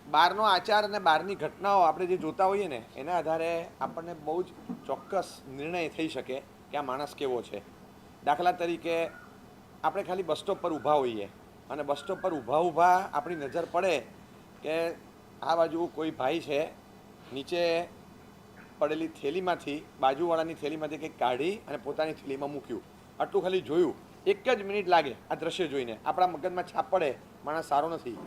બહારનો આચાર અને બહારની ઘટનાઓ આપણે જે જોતા હોઈએ ને એના આધારે આપણને બહુ જ ચોક્કસ નિર્ણય થઈ શકે કે આ માણસ કેવો છે. દાખલા તરીકે આપણે ખાલી બસ સ્ટોપ પર ઊભા હોઈએ અને બસ સ્ટોપ પર ઊભા આપણી નજર પડે કે આ બાજુ કોઈ ભાઈ છે, નીચે પડેલી થેલીમાંથી બાજુવાળાની થેલીમાંથી કંઈક કાઢી અને પોતાની થેલીમાં મૂક્યું. આટલું ખાલી જોયું, એક જ મિનિટ લાગે આ દ્રશ્ય જોઈને આપણા મગજમાં છાપ પડે, માણસ સારો નથી,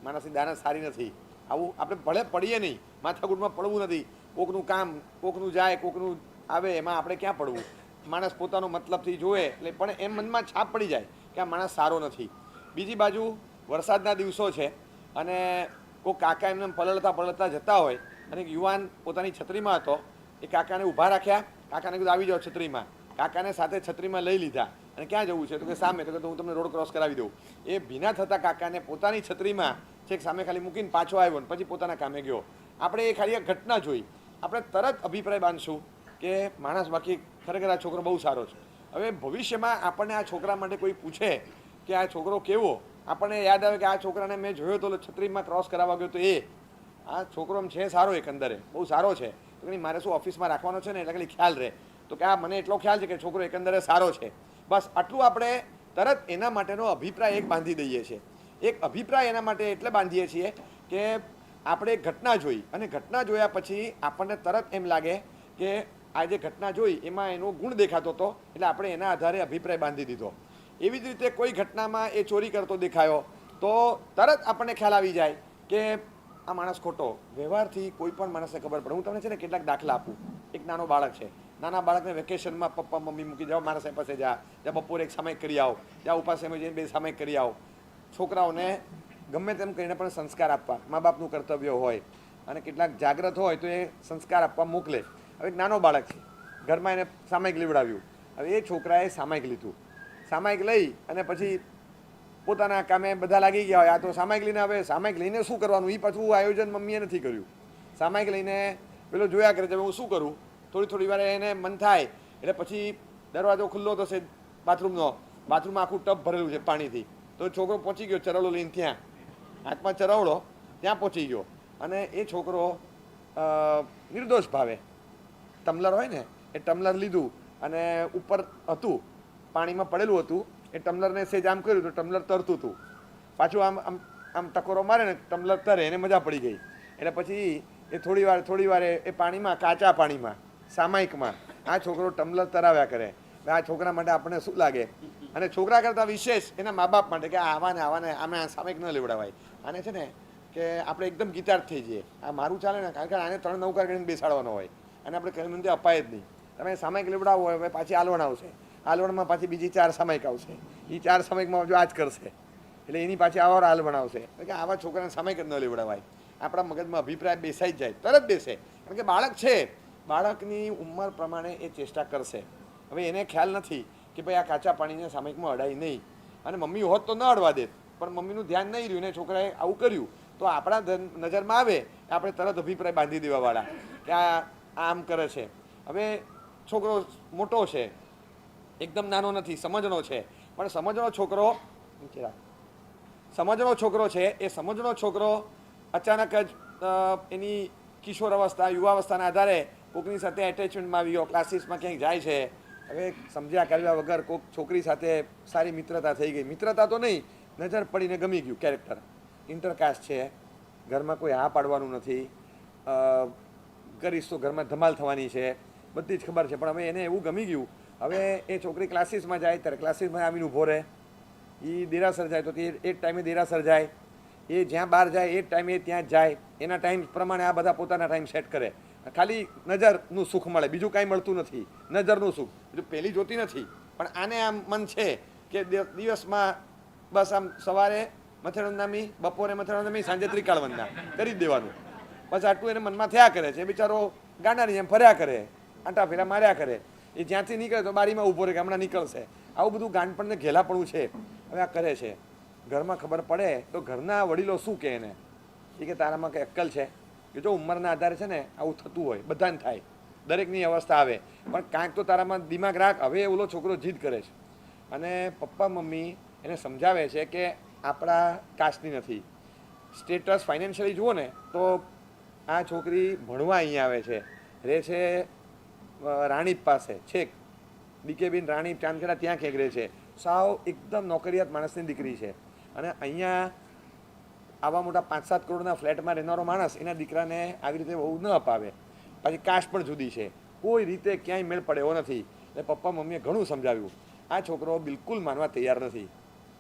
માણસની દાનત સારી નથી. આવું આપણે ભલે પડીએ નહીં, માથાકૂટમાં પડવું નથી. કોકનું કામ, કોકનું જાય, કોકનું આવે, એમાં આપણે ક્યાં પડવું. માણસ પોતાનો મતલબથી જોવે એટલે પણ એમ મનમાં છાપ પડી જાય કે આ માણસ સારો નથી. બીજી બાજુ વરસાદના દિવસો છે અને કોઈ કાકા એમને પલળતા પલળતા જતા હોય અને એક યુવાન પોતાની છત્રીમાં હતો. એ કાકાને ઊભા રાખ્યા, કાકાને કીધું આવી જાઓ છત્રીમાં. કાકાને સાથે છત્રીમાં લઈ લીધા અને ક્યાં જવું છે તો કે સામે, તો કે હું તમને રોડ ક્રોસ કરાવી દઉં. એ ભીના થતા કાકાને પોતાની છત્રીમાં છેક સામે ખાલી મૂકીને પાછો આવ્યો ને પછી પોતાના કામે ગયો. આપણે એ ખાલી આ ઘટના જોઈ, આપણે તરત અભિપ્રાય બાંધશું કે માણસ બાકી ખરેખર આ છોકરો બહુ સારો છે. હવે ભવિષ્યમાં આપણને આ છોકરા માટે કોઈ પૂછે કે આ છોકરો કેવો, આપણને યાદ આવે કે આ છોકરાને મેં જોયો તો છત્રીમાં ક્રોસ કરાવવા ગયો તો આ છોકરો એમ છે સારો, એકંદરે બહુ સારો છે. તો કે મારે શું ઓફિસમાં રાખવાનો છે ને એટલે ખાલી ખ્યાલ રહે. તો કે આ મને એટલો ખ્યાલ છે કે છોકરો એકંદરે સારો છે. બસ આટલું આપણે તરત એના માટેનો અભિપ્રાય એક બાંધી દઈએ છીએ. એક અભિપ્રાય એના માટે એટલે બાંધીએ છીએ કે આપણે એક ઘટના જોઈ અને ઘટના જોયા પછી આપણને તરત એમ લાગે કે આ જે ઘટના જોઈ એમાં એનો ગુણ દેખાતો હતો એટલે આપણે એના આધારે અભિપ્રાય બાંધી દીધો. એવી જ રીતે કોઈ ઘટનામાં એ ચોરી કરતો દેખાયો તો તરત આપણને ખ્યાલ આવી જાય કે આ માણસ ખોટો. વ્યવહારથી કોઈ પણ માણસને ખબર પડે. હું તમને છે ને કેટલાક દાખલા આપું. એક નાનો બાળક છે, નાના બાળકને વેકેશનમાં પપ્પા મમ્મી મૂકી જાઓ, મારા સાહેબ પાસે જા, જ્યાં બપોરે એક સામાયિક કરી આવો, ત્યાં ઉપાસ જઈને બે સામાયિક કરી આવો. છોકરાઓને ગમે તેમ કરીને પણ સંસ્કાર આપવા મા બાપનું કર્તવ્ય હોય અને કેટલાક જાગ્રત હોય તો એ સંસ્કાર આપવા મોકલે. હવે એક નાનો બાળક છે, ઘરમાં એને સામાયિક લીવડાવ્યું. હવે એ છોકરાએ સામાયિક લીધું. સામાયિક લઈ અને પછી પોતાના કામે બધા લાગી ગયા હોય. આ તો સામાયિક લઈને, હવે સામાયિક લઈને શું કરવાનું એ પાછું આયોજન મમ્મીએ નથી કર્યું. સામાયિક લઈને પેલો જોયા કરે છે હું શું કરું. થોડી વાર એને મન થાય એટલે પછી દરવાજો ખુલ્લો થશે બાથરૂમનો, બાથરૂમમાં આખું ટબ ભરેલું છે પાણીથી. તો છોકરો પહોંચી ગયો ચરવડો લઈને, ત્યાં હાથમાં ચરવડો, ત્યાં પહોંચી ગયો. અને એ છોકરો નિર્દોષ ભાવે ટમ્લર હોય ને એ ટમ્લર લીધું અને ઉપર હતું, પાણીમાં પડેલું હતું. એ ટમ્લરને સેજ આમ કર્યું તો ટમ્લર તરતું હતું. પાછું આમ આમ આમ ટકોરો મારે ને ટમ્લર તરે, એને મજા પડી ગઈ. એટલે પછી એ થોડી વાર એ પાણીમાં, કાચા પાણીમાં, સામાયિકમાં આ છોકરો ટમ્લર તરાવ્યા કરે. આ છોકરા માટે આપણને શું લાગે? અને છોકરા કરતાં વિશેષ એના મા બાપ માટે કે આવાને આમે સામાયિક ન લેવડાવાય. આને છે ને કે આપણે એકદમ ગીતાર્થ થઈ જઈએ, આ મારું ચાલે ને, કારણ કે આને 3 નૌકાર કરીને બેસાડવાનો હોય અને આપણે કહ્યું નથી અપાય જ નહીં. તમે સામાયિક લેવડાવો હોય, હવે પાછી આલવણ આવશે, આલવણમાં પાછી બીજી 4 સામાયિક આવશે. એ 4 સામાયિકમાં જો આ જ કરશે એટલે એની પાછી આવા આલવણ આવશે. એટલે કે આવા છોકરાને સામાયિક જ ન લેવડાવાય. આપણા મગજમાં અભિપ્રાય બેસાઈ જ જાય, તરત બેસે. કારણ કે બાળક છે, બાળકની ઉંમર પ્રમાણે એ ચેષ્ટા કરશે. હવે એને ખ્યાલ નથી કે ભાઈ આ કાચા પાણીને સામાયિકમાં અડાય નહીં. અને મમ્મી હોત તો ન અડવા દેત, પણ મમ્મીનું ધ્યાન નહીં રહ્યું ને છોકરાએ આવું કર્યું તો આપણા નજરમાં આવે આપણે તરત અભિપ્રાય બાંધી દેવાવાળા કે આ આમ કરે છે. હવે છોકરો મોટો છે, એકદમ નાનો નથી, સમજણો છે. પણ સમજણો છોકરો છે, એ સમજણો છોકરો અચાનક જ એની કિશોર અવસ્થા, યુવાવસ્થાના આધારે કોકની સાથે એટેચમેન્ટમાં આવી ગયો, ક્લાસીસમાં ક્યાંક જાય છે. હવે સમજ્યા કર્યા વગર કોઈક છોકરી સાથે સારી મિત્રતા થઈ ગઈ. મિત્રતા તો નહીં, નજર પડીને ગમી ગયું કેરેક્ટર. ઇન્ટરકાસ્ટ છે, ઘરમાં કોઈ હા પાડવાનું નથી, કરીશ તો ઘરમાં ધમાલ થવાની છે, બધી જ ખબર છે. પણ હવે એને એવું ગમી ગયું. હવે એ છોકરી ક્લાસીસમાં જાય ત્યારે ક્લાસીસમાં આવીને ઊભો રહે. એ દેરાસર જાય તો તે એ ટાઈમે દેરાસર જાય. એ જ્યાં બહાર જાય એ ટાઈમે ત્યાં જાય. એના ટાઈમ પ્રમાણે આ બધા પોતાના ટાઈમ સેટ કરે. ખાલી નજરનું સુખ મળે, બીજું કાંઈ મળતું નથી. નજરનું સુખ બીજું પહેલી જોતી નથી, પણ આને આમ મન છે કે દિવસમાં બસ આમ સવારે મથેળવંદામી, બપોરે મથેળવંદામી, સાંજે ત્રિકાળવંદા કરી જ દેવાનું. બસ આટલું એને મનમાં થયા કરે છે. બિચારો ગાંડાની જેમ ફર્યા કરે, આંટા ફેરા માર્યા કરે. એ જ્યાંથી નીકળે તો બારીમાં ઊભો રહે કે હમણાં નીકળશે. આવું બધું ગાંડપણને ઘેલાપણું છે. હવે આ કરે છે. ઘરમાં ખબર પડે તો ઘરના વડીલો શું કહે એને? એ કે તારામાં કંઈ અક્કલ છે? કે જો ઉંમરના આધારે છે ને આવું થતું હોય, બધાને થાય, દરેકની અવસ્થા આવે, પણ કાંઈક તો તારામાં દિમાગ રાખ. હવે ઓલો છોકરો જીદ કરે છે અને પપ્પા મમ્મી એને સમજાવે છે કે આપણા કાસ્ટની નથી, સ્ટેટસ ફાઇનાન્શિયલી જુઓ ને તો આ છોકરી ભણવા અહીંયા આવે છે, રહે છે રાણીપ પાસે, છેક બીકેબીન રાણીપ ચાંદખેડા ત્યાં ક્યાંક રહે છે, સાવ એકદમ નોકરિયાત માણસની દીકરી છે. અને અહીંયા આવા મોટા 5-7 કરોડના ફ્લેટમાં રહેનારો માણસ એના દીકરાને આવી રીતે બહુ ન અપાવે. પાછી કાસ્ટ પણ જુદી છે, કોઈ રીતે ક્યાંય મેળ પડે એવો નથી. એટલે પપ્પા મમ્મીએ ઘણું સમજાવ્યું. આ છોકરો બિલકુલ માનવા તૈયાર નથી,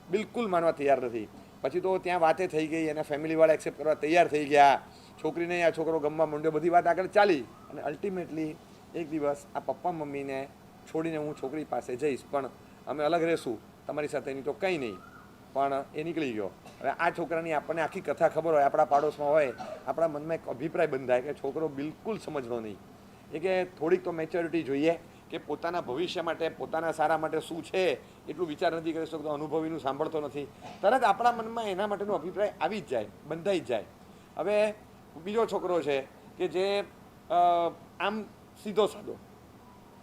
બિલકુલ માનવા તૈયાર નથી. પછી તો ત્યાં વાતે થઈ ગઈ, અને ફેમિલીવાળા એક્સેપ્ટ કરવા તૈયાર થઈ ગયા. છોકરીને આ છોકરો ગમવા માંડ્યો, બધી વાત આગળ ચાલી. અને અલ્ટિમેટલી એક દિવસ આ પપ્પા મમ્મીને છોડીને હું છોકરી પાસે જઈશ, પણ અમે અલગ રહેશું, તમારી સાથે એની તો કંઈ નહીં. પણ એ નીકળી ગયો. હવે આ છોકરાની આપણને આખી કથા ખબર હોય, આપણા પાડોશમાં હોય, આપણા મનમાં એક અભિપ્રાય બંધાય કે છોકરો બિલકુલ સમજવો નહીં. એ કે થોડીક તો મેચ્યોરિટી જોઈએ, કે પોતાના ભવિષ્ય માટે, પોતાના સારા માટે શું છે એટલું વિચાર નથી કરી શકતો, અનુભવીનું સાંભળતો નથી. તરત આપણા મનમાં એના માટેનો અભિપ્રાય આવી જ જાય, બંધાઈ જ જાય. હવે બીજો છોકરો છે કે જે આમ સીધો સાધો,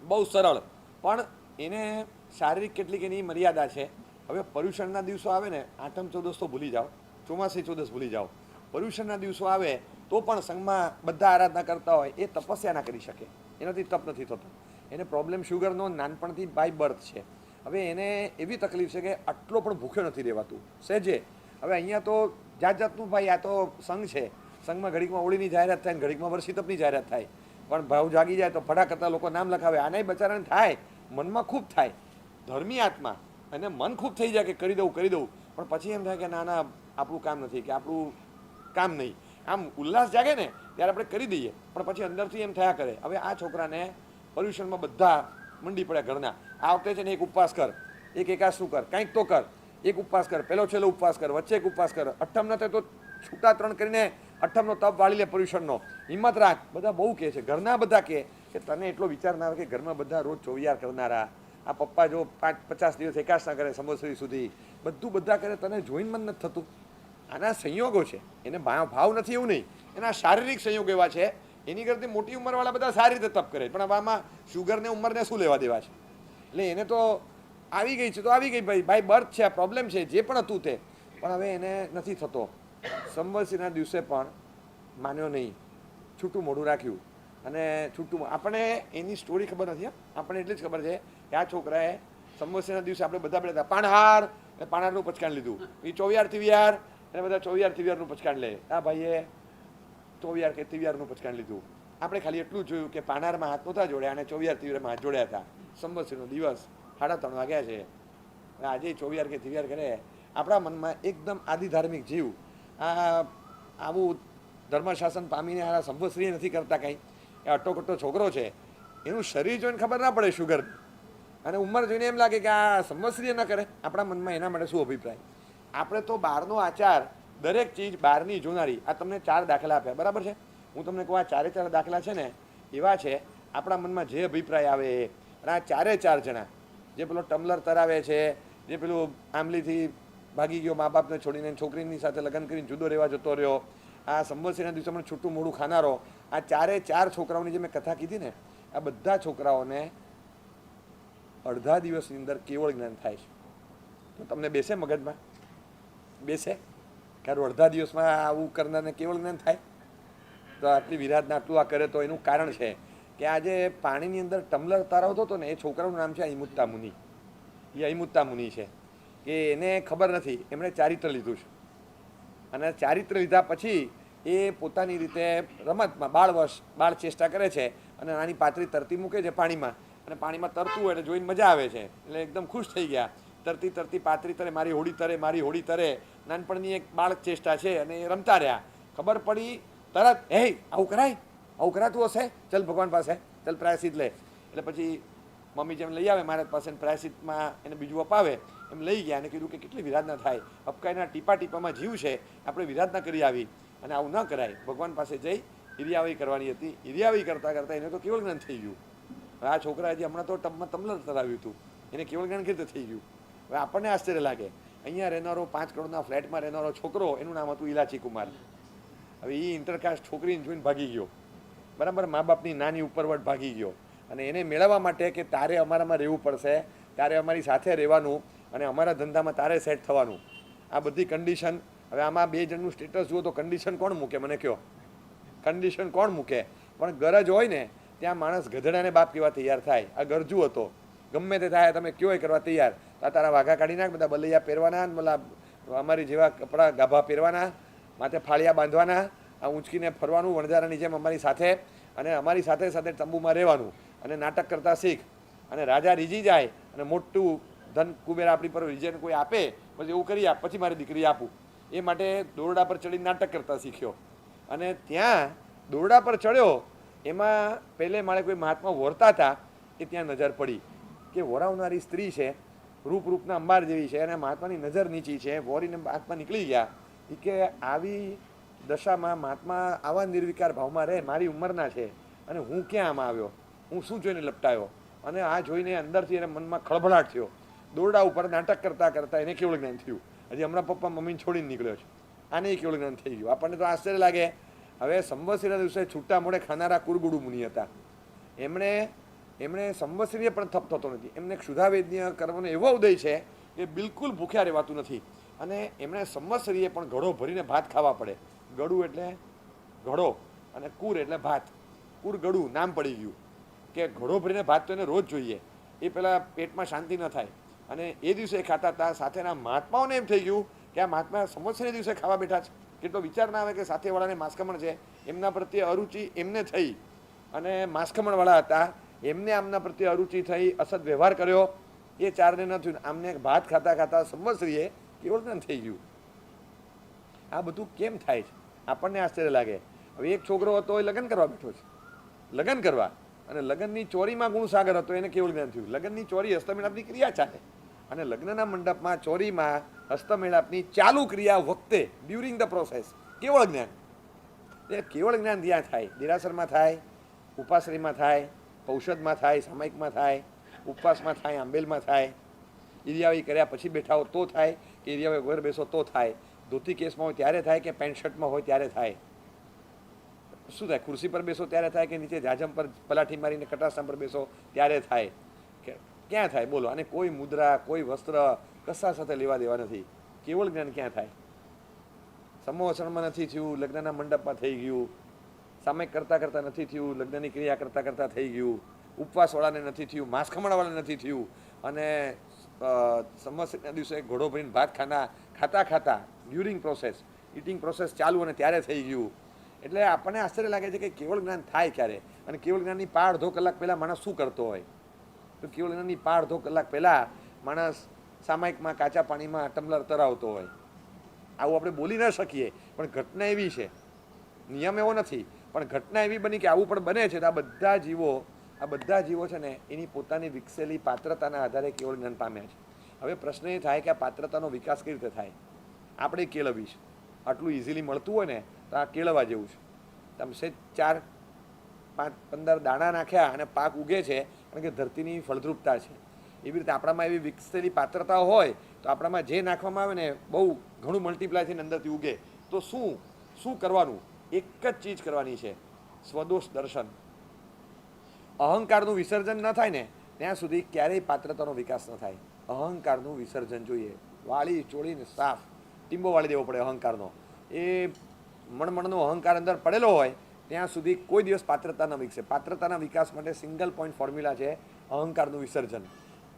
બહુ સરળ, પણ એને શારીરિક કેટલીક એની મર્યાદા છે. હવે પર્યુષણના દિવસો આવે ને, આઠમ ચોદસ તો ભૂલી જાઓ, ચોમાસી ચોદસ ભૂલી જાઓ, પર્યુષણના દિવસો આવે તો પણ સંઘમાં બધા આરાધના કરતા હોય, એ તપસ્યા ના કરી શકે, એનાથી તપ નથી થતો. એને પ્રોબ્લેમ શુગરનો નાનપણથી બાય બર્થ છે. હવે એને એવી તકલીફ છે કે આટલો પણ ભૂખ્યો નથી રહેવાતું સહેજે. હવે અહીંયા તો જાત જાતનું ભાઈ, આ તો સંઘ છે, સંઘમાં ઘડીકમાં હોળીની જાહેરાત થાય ને ઘડીકમાં વર્ષી તપની જાહેરાત થાય, પણ ભાવ જાગી જાય તો ફડા કરતા લોકો નામ લખાવે. આને બચારાને થાય, મનમાં ખૂબ થાય, ધર્મી આત્મા, અને મન ખૂબ થઈ જાય કે કરી દઉં, પણ પછી એમ થાય કે ના ના, આપણું કામ નથી, કે આપણું કામ નહીં. આમ ઉલ્લાસ જાગે ને ત્યારે આપણે કરી દઈએ, પણ પછી અંદરથી એમ થયા કરે. હવે આ છોકરાને પર્યુષણમાં બધા મંડી પડ્યા ઘરના. આ વખતે છે ને એક ઉપવાસ કર, એક એકાદશું કર, કંઈક તો કર, એક ઉપવાસ કર, પહેલો છેલ્લો ઉપવાસ કર, વચ્ચે એક ઉપવાસ કર, અઠ્ઠમ ન થાય તો છૂટા 3 કરીને અઠ્ઠમનો તપ વાળી લે પર્યુષણનો, હિંમત રાખ. બધા બહુ કહે છે, ઘરના બધા કહે કે તને એટલો વિચાર ના આવે કે ઘરમાં બધા રોજ ચોવિયાર કરનારા, આ પપ્પા જો 50 દિવસ એકાશ ના કરે સંવત્સરી સુધી, બધું બધા કરે, તને જોઈને મન નથી થતું. આના સંયોગો છે, એને ભાવ નથી એવું નહીં, એના શારીરિક સંયોગ એવા છે. એની કરતી મોટી ઉંમરવાળા બધા સારી રીતે તપ કરે, પણ હવે આમાં શુગરને ઉંમરને શું લેવા દેવા છે? એટલે એને તો આવી ગઈ છે તો આવી ગઈ ભાઈ, બાય બર્થ છે, આ પ્રોબ્લેમ છે, જે પણ હતું તે. પણ હવે એને નથી થતો. સંવત્સરીના દિવસે પણ માન્યો નહીં, છૂટું મોઢું રાખ્યું. અને છૂટું, આપણે એની સ્ટોરી ખબર નથી, આપણને એટલી જ ખબર છે કે આ છોકરાએ સંવત્સરીના દિવસે આપણે બધા બેઠા હતા, પાણહાર, પાણહારનું પચકાણ લીધું. એ ચોવિયાર તિવિયાર, અને બધા ચોવિયાર તિવિયારનું પચકાણ લે. આ ભાઈએ ચોવિયાર કે તિવિયારનું પચકાણ લીધું. આપણે ખાલી એટલું જોયું કે પાનારમાં હાથ નહોતા જોડ્યા અને ચોવિયાર તિવિયારમાં હાથ જોડ્યા હતા. સંવત્સરીનો દિવસ 3:30 વાગ્યા છે. આજે ચોવિયાર કે તિવિયાર કરે. આપણા મનમાં એકદમ આદિ ધાર્મિક જીવ આવું ધર્મશાસન પામીને આ સંવત્સરી નથી કરતા કાંઈ. એ અટ્ટોકટ્ટો છોકરો છે, એનું શરીર જોઈને ખબર ના પડે શુગર, અને ઉંમર જોઈને એમ લાગે કે આ સંવત્સરી ન કરે. આપણા મનમાં એના માટે શું અભિપ્રાય? આપણે તો બહારનો આચાર, દરેક ચીજ બહારની જોનારી. આ તમને 4 દાખલા આપ્યા, બરાબર છે? હું તમને કહું, આ 4 દાખલા છે ને એવા છે, આપણા મનમાં જે અભિપ્રાય આવે એ. અને આ 4 જણા, જે પેલો ટમ્લર તરાવે છે, જે પેલું આંબલીથી ભાગી ગયો મા બાપને છોડીને, છોકરીની સાથે લગ્ન કરીને જુદો રહેવા જતો રહ્યો, આ સંવત્સરીના દિવસે પણ છૂટું મોડું ખાનારો, આ 4 છોકરાઓની જે મેં કથા કીધી ને, આ બધા છોકરાઓને અડધા દિવસની અંદર કેવળ જ્ઞાન થાય છે. તો તમને બેસે મગજમાં? બેસે? કારણ અડધા દિવસમાં આવું કરનારને કેવળ જ્ઞાન થાય? તો આટલી વિરાટને આટલું આ કરે તો એનું કારણ છે કે આજે પાણીની અંદર ટમ્લર તારાવતો હતો ને, એ છોકરાનું નામ છે અહિમુત્તા મુનિ. એ અહિમુત્તા મુનિ છે કે એને ખબર નથી, એમણે ચારિત્ર લીધું છે. અને ચારિત્ર લીધા પછી એ પોતાની રીતે રમતમાં બાળ ચેષ્ટા કરે છે, અને નાની પાતળી તરતી મૂકે છે પાણીમાં, અને પાણીમાં તરતું હોય એટલે જોઈને મજા આવે છે, એટલે એકદમ ખુશ થઈ ગયા. તરતી પાતળી તરે, મારી હોડી તરે, મારી હોડી તરે. નાનપણની એક બાળ ચેષ્ટા છે, અને એ રમતા રહ્યા. ખબર પડી તરત, હે આવું કરાય, આવું કરાતું હશે, ચાલ ભગવાન પાસે, ચાલ પ્રાયશ્ચિત લે. એટલે પછી મમ્મી જેમ લઈ આવે મહારાજ પાસે, પ્રાયશ્ચિતમાં એને બીજું અપાવે, એમ લઈ ગયા અને કીધું કે કેટલી વિરાધના થાય, અપકાઈના ટીપામાં જીવ છે, આપણે વિરાધના કરી આવી, અને આવું ન કરાય. ભગવાન પાસે જઈ હિરિયાવઈ કરવાની હતી. હિરિયાવઈ કરતાં એને તો કેવળ જ્ઞાન થઈ ગયું. આ છોકરા હજી હમણાં તો ટબમાં તમલર તરાવ્યું હતું, એને કેવળ જ્ઞાન કેવી રીતે થઈ ગયું? હવે આપણને આશ્ચર્ય લાગે. અહીંયા રહેનારો 5 કરોડના ફ્લેટમાં રહેનારો છોકરો, એનું નામ હતું ઇલાચી કુમાર. હવે એ ઇન્ટરકાસ્ટ છોકરીને જોઈને ભાગી ગયો, બરાબર, મા બાપની નાની ઉપરવટ ભાગી ગયો. અને એને મેળવવા માટે કે તારે અમારામાં રહેવું પડશે, તારે અમારી સાથે રહેવાનું, અને અમારા ધંધામાં તારે સેટ થવાનું. આ બધી કન્ડિશન હવે આમાં બે જણનું સ્ટેટસ જુઓ તો કન્ડિશન કોણ મૂકે? મને કહો, કન્ડિશન કોણ મૂકે? પણ ગરજ હોય ને ત્યાં માણસ ગધેડાને બાપ કેવા તૈયાર થાય. આ ગરજુ હતો, ગમે તે થાય તમે કયો એ કરવા તૈયાર. આ તારા વાઘા કાઢી નાખ, બધા બલૈયા પહેરવાના, બોલા અમારી જેવા કપડાં ગાભા પહેરવાના, માથે ફાળિયા બાંધવાના, આ ઊંચકીને ફરવાનું વણજારાની જેમ અમારી સાથે, અને અમારી સાથે સાથે તંબુમાં રહેવાનું, અને નાટક કરતા શીખ. અને રાજા રીઝી જાય અને મોટું ધન કુબેર આપણી પર રીઝન કોઈ આપે, પછી એવું કરી આપ, પછી મારી દીકરી આપું. એ માટે દોરડા પર ચડીને નાટક કરતા શીખ્યો. અને ત્યાં દોરડા પર ચડ્યો, એમાં પહેલે માળે કોઈ મહાત્મા વોરતા હતા, એ ત્યાં નજર પડી કે વોરાવનારી સ્ત્રી છે, રૂપના અંબાર જેવી છે, અને મહાત્માની નજર નીચી છે. વોરીને મહાત્મા નીકળી ગયા. એ કે આવી દશામાં મહાત્મા આવા નિર્વિકાર ભાવમાં રહે, મારી ઉંમરના છે, અને હું ક્યાં આમાં આવ્યો? હું શું જોઈને લપટાયો? અને આ જોઈને અંદરથી એને મનમાં ખળભળાટ થયો. દોરડા ઉપર નાટક કરતાં કરતાં એને કેવળ જ્ઞાન થયું. હજી હમણાં પપ્પા મમ્મીને છોડીને નીકળ્યો છે, આને કેવળ જ્ઞાન થઈ ગયું. આપણને તો આશ્ચર્ય લાગે. હવે સંવત્સરીના દિવસે છૂટા મોડે ખાનારા કુરગુડુ મુનિ હતા. એમણે સંવત્સરીએ પણ થપ થતો નથી. એમને ક્ષુધાવેદ્ય કરવાનો એવો ઉદય છે કે બિલકુલ ભૂખ્યા રહેવાતું નથી. અને એમણે સંવત્સરીએ પણ ઘડો ભરીને ભાત ખાવા પડે. ગળું એટલે ઘડો, અને કુર એટલે ભાત. કુર ગળું નામ પડી ગયું કે ઘડો ભરીને ભાત તો એને રોજ જોઈએ. એ પેલા પેટમાં શાંતિ ન થાય. અને એ દિવસે ખાતા હતા. સાથેના મહાત્માઓને એમ થઈ ગયું કે આ મહાત્મા સંવત્સરી દિવસે ખાવા બેઠા છે. કેટલો વિચાર ના આવે કે સાથેવાળાને માંસખમણ છે, એમના પ્રત્યે અરુચિ એમને થઈ. અને માંસખમણવાળા હતા, એમને આમના પ્રત્યે અરુચિ થઈ, અસદ વ્યવહાર કર્યો. એ ચારને ન થયું. આમને ભાત ખાતા ખાતા સંવત્સરીએ કેવળ જ્ઞાન થઈ ગયું. આ બધું કેમ થાય છે? આપણને આશ્ચર્ય લાગે. હવે એક છોકરો હતો, એ લગ્ન કરવા બેઠો છે, લગ્ન કરવા, અને લગ્નની ચોરીમાં ગુણસાગર હતો, એને કેવળ જ્ઞાન થયું. લગ્નની ચોરી હસ્તમેળાપની ક્રિયા ચાલે, અને લગ્નના મંડપમાં ચોરીમાં હસ્તમેળાપની ચાલુ ક્રિયા વખતે ડ્યુરિંગ ધ પ્રોસેસ કેવળ જ્ઞાન. એ કેવળ જ્ઞાન ત્યાં થાય. દેરાસરમાં થાય, ઉપાશ્રયમાં થાય, ઔષધમાં થાય, સામાયિકમાં થાય, ઉપવાસમાં થાય, આંબેલમાં થાય, ઇરિયાવી કર્યા પછી બેઠા હો તો થાય, કે ઇરિયાવી વગર બેસો તો થાય, ધોતી કેસમાં હોય ત્યારે થાય, કે પેન્ટ શર્ટમાં હોય ત્યારે થાય. શું થાય? ખુરશી પર બેસો ત્યારે થાય, કે નીચે જાજમ પર પલાઠી મારીને કટાસા પર બેસો ત્યારે થાય? ક્યાં થાય બોલો? અને કોઈ મુદ્રા, કોઈ વસ્ત્ર કશા સાથે લેવા દેવા નથી. કેવળ જ્ઞાન ક્યાં થાય? સમોહસણમાં નથી થયું, લગ્નના મંડપમાં થઈ ગયું. સામાયિક કરતાં કરતાં નથી થયું, લગ્નની ક્રિયા કરતાં કરતાં થઈ ગયું. ઉપવાસવાળાને નથી થયું, માંસ ખમણવાળાને નથી થયું. અને સંવત્સરીના દિવસે ઘોડો ભરીને ભાત ખાતા ખાતા ડ્યુરિંગ પ્રોસેસ, ઇટિંગ પ્રોસેસ ચાલુ, અને ત્યારે થઈ ગયું. એટલે આપણને આશ્ચર્ય લાગે છે કે કેવળ જ્ઞાન થાય ક્યારે? અને કેવળ જ્ઞાનની પાળ અડધો કલાક પહેલાં માણસ શું કરતો હોય? તો કેવળ જ્ઞાનની પાળ અડધો કલાક પહેલાં માણસ સામાયિકમાં કાચા પાણીમાં ટમ્લર તરાવતો હોય. આવું આપણે બોલી ન શકીએ, પણ ઘટના એવી છે. નિયમ એવો નથી, પણ ઘટના એવી બની કે આવું પણ બને છે. તો આ બધા જીવો છે ને, એની પોતાની વિકસેલી પાત્રતાના આધારે કેવળ જ્ઞાન પામ્યા છે. હવે પ્રશ્ન એ થાય કે આ પાત્રતાનો વિકાસ કઈ રીતે થાય? આપણે કેળવીશ. આટલું ઇઝીલી મળતું હોય ને તો આ કેળવવા જેવું છે. તમે 4, 5, 15 દાણા નાખ્યા અને પાક ઉગે છે, કારણ કે ધરતીની ફળદ્રુપતા છે. એવી રીતે આપણામાં એવી વિકસેલી પાત્રતાઓ હોય તો આપણામાં જે નાખવામાં આવે ને બહુ ઘણું મલ્ટીપ્લાય થઈને અંદરથી ઉગે. તો શું કરવાનું? એક જ ચીજ કરવાની છે, સ્વદોષ દર્શન. અહંકારનું વિસર્જન ન થાય ને ત્યાં સુધી ક્યારેય પાત્રતાનો વિકાસ ન થાય. અહંકારનું વિસર્જન જોઈએ. વાળી ચોળીને સાફ ટીંબો વાળી દેવો પડે અહંકારનો. એ મણમણનો અહંકાર અંદર પડેલો હોય ત્યાં સુધી કોઈ દિવસ પાત્રતા ન વિકસે. પાત્રતાના વિકાસ માટે સિંગલ પોઈન્ટ ફોર્મ્યુલા છે અહંકારનું વિસર્જન.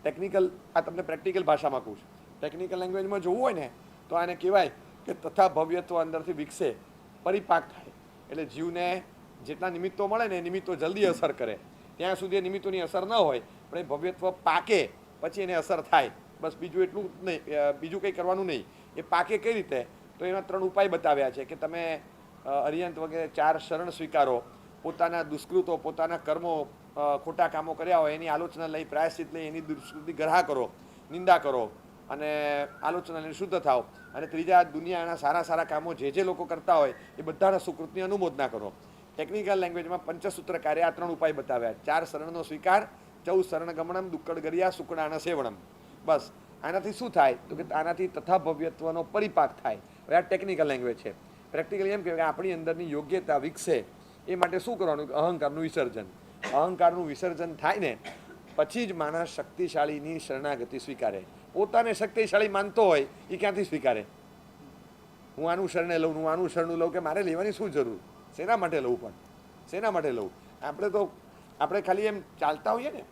ટેકનિકલ, આ તમને પ્રેક્ટિકલ ભાષામાં કહું છું. ટેકનિકલ લેંગ્વેજમાં જોવું હોય ને તો આને કહેવાય કે તથા ભવ્યત્વ અંદરથી વિકસે, પરિપાક થાય. એટલે જીવને જેટલા નિમિત્તો મળે ને એ નિમિત્તો જલ્દી અસર કરે. ત્યાં સુધી એ નિમિત્તોની અસર ન હોય, પણ એ ભવ્યત્વ પાકે પછી એને અસર થાય. બસ બીજું એટલું જ નહીં, બીજું કંઈ કરવાનું નહીં. એ પાકે કઈ રીતે? તો એના 3 ઉપાય બતાવ્યા છે કે તમે અરિયંત વગેરે 4 શરણ સ્વીકારો, પોતાના દુષ્કૃતો, પોતાના કર્મો, ખોટા કામો કર્યા હોય એની આલોચના લઈ, પ્રાયશ્ચિત લઈ, એની દુષ્કૃતિ ગ્રહા કરો, નિંદા કરો, અને આલોચના લઈને શુદ્ધ થાવ. અને ત્રીજા, દુનિયાના સારા કામો જે લોકો કરતા હોય એ બધાના સુકૃતની અનુમોદના કરો. ટેકનિકલ લેંગ્વેજમાં પંચસૂત્ર કાર્ય આ 3 ઉપાય બતાવ્યા. 4 શરણનો સ્વીકાર, 14 શરણ ગમનમ, દુક્કડ ગરિયા, સુકડાના સેવણમ. બસ આનાથી શું થાય? તો કે આનાથી તથા ભવ્યત્વનો પરિપાક થાય. હવે આ ટેકનિકલ લેંગ્વેજ છે. પ્રેક્ટિકલી એમ કહેવાય કે આપણી અંદરની યોગ્યતા વિકસે એ માટે શું કરવાનું? અહંકારનું વિસર્જન. અહંકારનું વિસર્જન થાય ને પછી જ માણસ શક્તિશાળીની શરણાગતિ સ્વીકારે. પોતાને શક્તિશાળી માનતો હોય એ ક્યાંથી સ્વીકારે? હું આનું શરણે લઉં, હું આનું શરણું લઉં, કે મારે લેવાની શું જરૂર, શેના માટે લઉં, પણ શેના માટે લઉં? આપણે ખાલી એમ ચાલતા હોઈએ ને,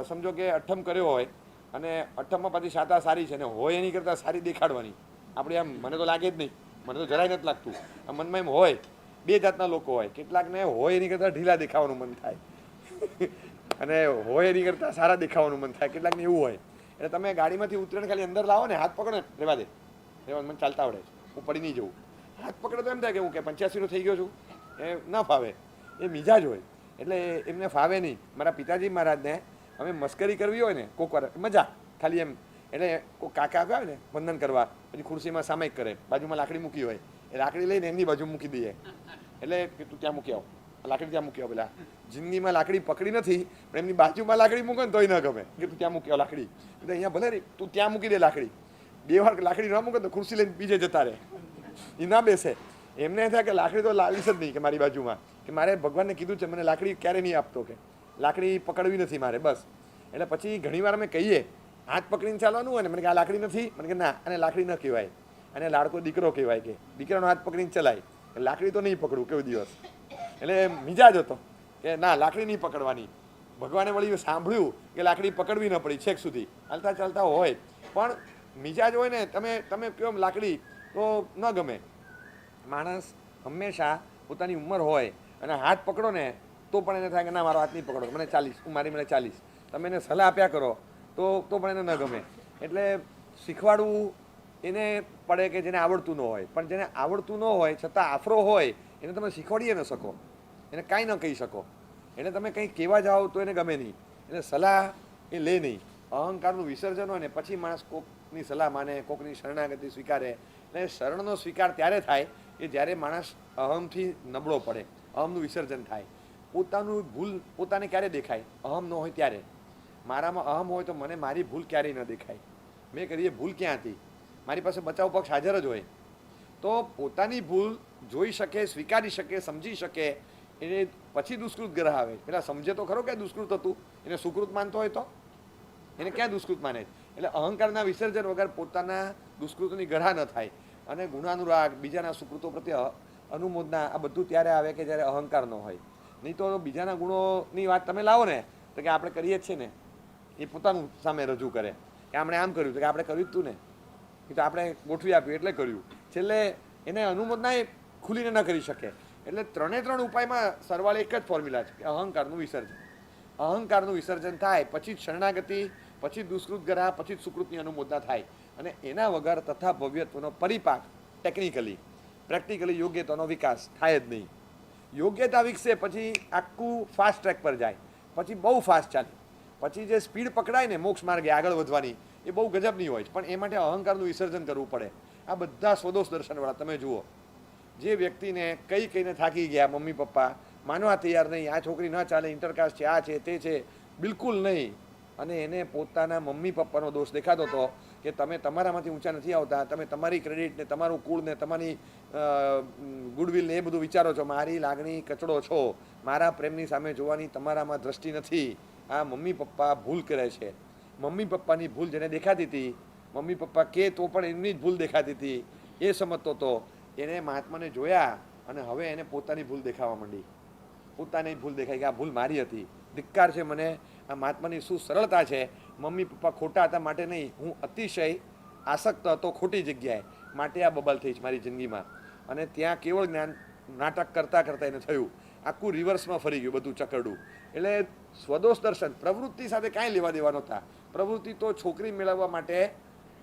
સમજો કે અઠ્ઠમ કર્યો હોય અને અઠ્ઠમમાં પાછી શાતા સારી છે ને હોય એની કરતાં સારી દેખાડવાની, આપણે આમ મને તો લાગે જ નહીં, મને તો જરાય નથી લાગતું. આ મનમાં એમ હોય, બે જાતના લોકો હોય, કેટલાકને હોય એની કરતાં ઢીલા દેખાવાનું મન થાય અને હોય એની કરતાં સારા દેખાવાનું મન થાય, કેટલાકને એવું હોય. એટલે તમે ગાડીમાંથી ઉતરીને ખાલી અંદર લાવો ને, હાથ પકડો ને, રહેવા દે, મને ચાલતા આવડે છે, હું પડી નહીં જવું. હાથ પકડે તો એમ થાય કે હું કે 85નો થઈ ગયો છું, એ ન ફાવે, એ મિજાજ હોય. એટલે એમને ફાવે નહીં. મારા પિતાજી મહારાજને અમે મસ્કરી કરવી હોય ને કોક વાર મજા ખાલી એમ, એટલે કોઈ કાકા આવે ને વંદન કરવા, પછી ખુરશીમાં સામાયિક કરે, બાજુમાં લાકડી મૂકી હોય, એ લાકડી લઈને એમની બાજુ મૂકી દઈએ, એટલે કે તું ત્યાં મૂકી આવ, લાકડી ત્યાં મૂકી આવ. પેલા જિંદગીમાં લાકડી પકડી નથી, પણ એમની બાજુમાં લાકડી મૂકે ને તોય ન ગમે, કે તું ત્યાં મૂકી આવ લાકડી, એટલે અહીંયા ભલે રે તું ત્યાં મૂકી દે લાકડી. 2 વાર લાકડી ન મૂકે તો ખુરશી લઈને બીજે જતા રહે, એ ના બેસે. એમને થાય કે લાકડી તો લાવીશ જ નહીં, કે મારી બાજુમાં, કે મારે ભગવાનને કીધું છે મને લાકડી ક્યારે નહીં આપતો, કે લાકડી પકડવી નથી મારે, બસ. એટલે પછી ઘણીવાર અમે કહીએ હાથ પકડીને ચાલવાનું હોય ને, મને કે આ લાકડી નથી, મને કે ના અને લાકડી ન કહેવાય, અને લાડકો દીકરો કહેવાય, કે દીકરાનો હાથ પકડીને ચલાય, લાકડી તો નહીં પકડવું કેવું દિવસ. એટલે મિજાજ હતો કે ના લાકડી નહીં પકડવાની. ભગવાને વળી સાંભળ્યું કે લાકડી પકડવી ન પડી છેક સુધી, ચાલતા ચાલતા હોય, પણ મિજાજ હોય ને, તમે કહો લાકડી તો ન ગમે. માણસ હંમેશા પોતાની ઉંમર હોય અને હાથ પકડો ને તો પણ એને થાય કે ના મારો હાથ નહીં પકડો, મને 40, મને 40. તમે એને સલાહ આપ્યા કરો તો પણ એને ન ગમે. એટલે શીખવાડવું એને પડે કે જેને આવડતું ન હોય, પણ જેને આવડતું ન હોય છતાં આફરો હોય એને તમે શીખવાડીએ ન શકો, એને કાંઈ ન કહી શકો. એટલે તમે કંઈ કહેવા જાઓ તો એને ગમે નહીં, એટલે સલાહ એ લે નહીં. અહંકારનું વિસર્જન હોય ને પછી માણસ કોકની સલાહ માને, કોકની શરણાગતિ સ્વીકારે. એટલે શરણનો સ્વીકાર ત્યારે થાય કે જ્યારે માણસ અહમથી નબળો પડે, અહમનું વિસર્જન થાય. પોતાનું ભૂલ પોતાને ક્યારે દેખાય? અહમ ન હોય ત્યારે. મારામાં અહમ હોય તો મને મારી ભૂલ ક્યારેય ન દેખાય. મેં કરીએ ભૂલ ક્યાં હતી, મારી પાસે બચાવ પક્ષ હાજર જ હોય, તો પોતાની ભૂલ જોઈ શકે, સ્વીકારી શકે, સમજી શકે, એને પછી દુષ્કૃત ગ્રહ આવે. પેલા સમજે તો ખરો કે દુષ્કૃત હતું, એને સુકૃત માનતો હોય તો એને ક્યાં દુષ્કૃત માને? એટલે અહંકારના વિસર્જન વગર પોતાના દુષ્કૃતોની ગ્રહ ન થાય. અને ગુણાનુરાગ, બીજાના સુકૃતો પ્રત્યે અનુમોદના, આ બધું ત્યારે આવે કે જ્યારે અહંકાર ન હોય. નહીં તો બીજાના ગુણોની વાત તમે લાવો ને તો કે આપણે કરીએ જ છીએ ને, એ પોતાનું સામે રજૂ કરે કે આપણે આમ કર્યું તો કે આપણે કર્યું જ તું ને, એ તો આપણે ગોઠવી આપ્યું એટલે કર્યું. છેલ્લે એને અનુમોદના એ ખુલીને ન કરી શકે. એટલે 3 ઉપાયમાં સરવાળે એક જ ફોર્મ્યુલા છે કે અહંકારનું વિસર્જન. અહંકારનું વિસર્જન થાય પછી જ શરણાગતિ, પછી દુષ્કૃત ગ્રહ, પછી જ સુકૃતની અનુમોદના થાય. અને એના વગર તથા ભવ્યત્વનો પરિપાક ટેકનિકલી, પ્રેક્ટિકલી યોગ્યતાનો વિકાસ થાય જ નહીં. યોગ્યતા વિકસે પછી આખું ફાસ્ટ ટ્રેક પર જાય, પછી બહુ ફાસ્ટ ચાલે. પછી જે સ્પીડ પકડાય ને મોક્ષ માર્ગે આગળ વધવાની, એ બહુ ગજબની હોય છે, પણ એ માટે અહંકારનું વિસર્જન કરવું પડે. આ બધા સ્વદોષ દર્શનવાળા તમે જુઓ, જે વ્યક્તિને કહીને થાકી ગયા, મમ્મી પપ્પા માનવા તૈયાર નહીં, આ છોકરી ન ચાલે, ઇન્ટરકાસ્ટ છે, આ છે, તે છે, બિલકુલ નહીં, અને એને પોતાના મમ્મી પપ્પાનો દોષ દેખાતો હતો કે તમે તમારામાંથી ઊંચા નથી આવતા, તમે તમારી ક્રેડિટ ને તમારું કુળ ને તમારી ગુડવિલ ને એ બધું વિચારો છો, મારી લાગણી કચડો છો, મારા પ્રેમની સામે જોવાની તમારામાં દ્રષ્ટિ નથી. આ મમ્મી પપ્પા ભૂલ કરે છે. મમ્મી પપ્પાની ભૂલ જેને દેખાતી હતી, મમ્મી પપ્પા કે તો પણ એમની જ ભૂલ દેખાતી હતી, એ સમજતો હતો. એને મહાત્માને જોયા અને હવે એને પોતાની ભૂલ દેખાવા માંડી. પોતાની ભૂલ દેખાય કે આ ભૂલ મારી હતી, ધિક્કાર છે મને, આ મહાત્માની શું સરળતા છે. મમ્મી પપ્પા ખોટા હતા માટે નહીં, હું અતિશય આસક્ત હતો ખોટી જગ્યાએ, માટે આ બબાલ થઈ છે મારી જિંદગીમાં. અને ત્યાં કેવળ જ્ઞાન નાટક કરતાં કરતાં એને થયું, આખું રિવર્સમાં ફરી ગયું બધું ચકરડું. એટલે સ્વદોષ દર્શન પ્રવૃત્તિ સાથે કાંઈ લેવા દેવા નહોતા. પ્રવૃત્તિ તો છોકરી મેળવવા માટે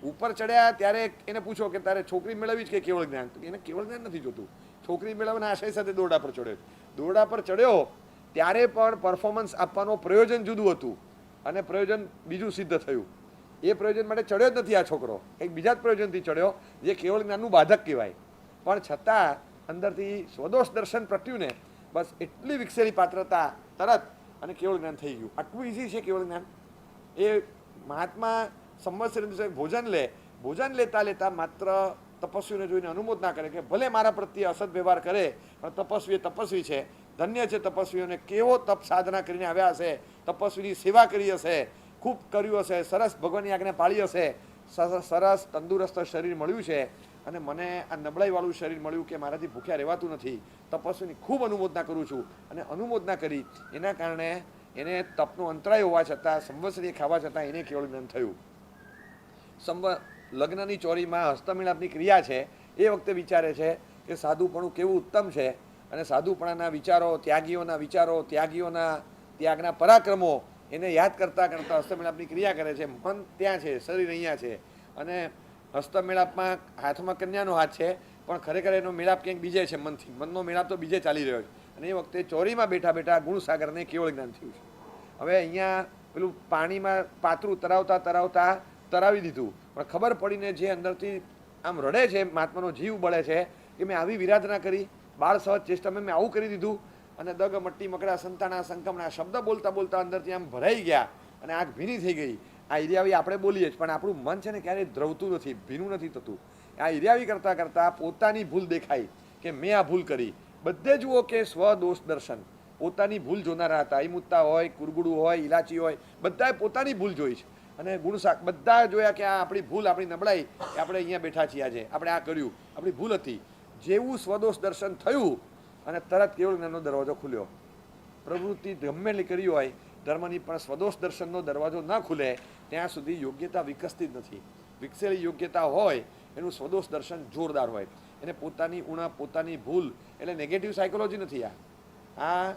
ઉપર ચડ્યા ત્યારે એને પૂછો કે તારે છોકરી મેળવવી જ કે કેવળ જ્ઞાન, તો એને કેવળ જ્ઞાન નથી જોતું. છોકરી મેળવવાના આશય સાથે દોરડા પર ચડ્યો. દોરડા પર ચડ્યો ત્યારે પણ પરફોર્મન્સ આપવાનો પ્રયોજન જુદું હતું અને પ્રયોજન બીજું સિદ્ધ થયું. એ પ્રયોજન માટે ચડ્યો જ નથી આ છોકરો, કંઈક બીજા જ પ્રયોજનથી ચડ્યો જે કેવળ જ્ઞાનનું બાધક કહેવાય. પણ છતાં અંદરથી સ્વદોષ દર્શન પ્રત્યું ને, બસ એટલી વિકસેલી પાત્રતા તરત અને કેવળ જ્ઞાન થઈ ગયું. આટલું ઇઝી છે કેવળ જ્ઞાન. એ મહાત્મા સંવત્સરી દિવસે ભોજન લેતા લેતા માત્ર તપસ્વીને જોઈને અનુમોદના કરે કે ભલે મારા પ્રત્યે અસદ વ્યવહાર કરે પણ તપસ્વી તપસ્વી છે, ધન્ય છે તપસ્વીઓને, કેવો તપ સાધના કરીને આવ્યા હશે, તપસ્વીની સેવા કરી હશે, ખૂબ કર્યું હશે, સરસ ભગવાનની આજ્ઞા પાળી હશે, સરસ તંદુરસ્ત શરીર મળ્યું છે અને મને આ નબળાઈવાળું શરીર મળ્યું કે મારાથી ભૂખ્યા રહેવાતું નથી, તપસ્વીની ખૂબ અનુમોદના કરું છું. અને અનુમોદના કરી એના કારણે એને તપનો અંતરાય હોવા છતાં, સંવત્સરીય ખાવા છતાં એને કેવળ જ્ઞાન થયું. લગ્નની ચોરીમાં હસ્તમિલાપની ક્રિયા છે એ વખતે વિચારે છે કે સાધુપણું કેવું ઉત્તમ છે, અને સાધુપણાના વિચારો, ત્યાગીઓના ત્યાગના પરાક્રમો એને યાદ કરતાં કરતાં હસ્તમિલાપની ક્રિયા કરે છે. મન ત્યાં છે, શરીર અહીંયા છે, અને હસ્તમેળાપમાં હાથમાં કન્યાનો હાથ છે, પણ ખરેખર એનો મેળાપ ક્યાંક બીજે છે. મનનો મેળાપ તો બીજે ચાલી રહ્યો છે. અને એ વખતે ચોરીમાં બેઠા બેઠા ગુણસાગરને કેવળ જ્ઞાન થયું છે. હવે અહીંયા પેલું પાણીમાં પાતળું તરાવતા તરાવી દીધું, પણ ખબર પડીને જે અંદરથી આમ રડે છે, મહાત્માનો જીવ બળે છે કે મેં આવી વિરાધના કરી, બાળ સહજ ચેષ્ટામાં મેં આવું કરી દીધું. અને દગ મટ્ટી મકડા સંતાણા સંકમણા શબ્દ બોલતા બોલતા અંદરથી આમ ભરાઈ ગયા અને આંખ ભીની થઈ ગઈ. આ ઈર્યાવી આપણે બોલીએ જ, પણ આપણું મન છે ને ક્યારેય દ્રવતું નથી, ભીનું નથી થતું. આ ઈર્યાવી કરતાં કરતાં પોતાની ભૂલ દેખાય કે મેં આ ભૂલ કરી. બધે જુઓ કે સ્વદોષ દર્શન, પોતાની ભૂલ જોનારા હતા. ઈમુત્તા હોય, કુરગુડું હોય, ઇલાચી હોય, બધાએ પોતાની ભૂલ જોઈ છે. અને ગુણસાક બધા જોયા કે આ આપણી ભૂલ, આપણી નબળાઈ, કે આપણે અહીંયા બેઠા છીએ આજે, આપણે આ કર્યું, આપણી ભૂલ હતી. જેવું સ્વદોષ દર્શન થયું અને તરત કેવળ જ્ઞાનનો દરવાજો ખુલ્યો. પ્રવૃત્તિ ગમે એટલી કરી હોય ધર્મની, પણ સ્વદોષ દર્શનનો દરવાજો ન ખુલે ત્યાં સુધી યોગ્યતા વિકસતી જ નથી. વિકસેલી યોગ્યતા હોય એનું સ્વદોષ દર્શન જોરદાર હોય. એને પોતાની ઉણપ, પોતાની ભૂલ, એટલે નેગેટિવ સાયકોલોજી નથી. આ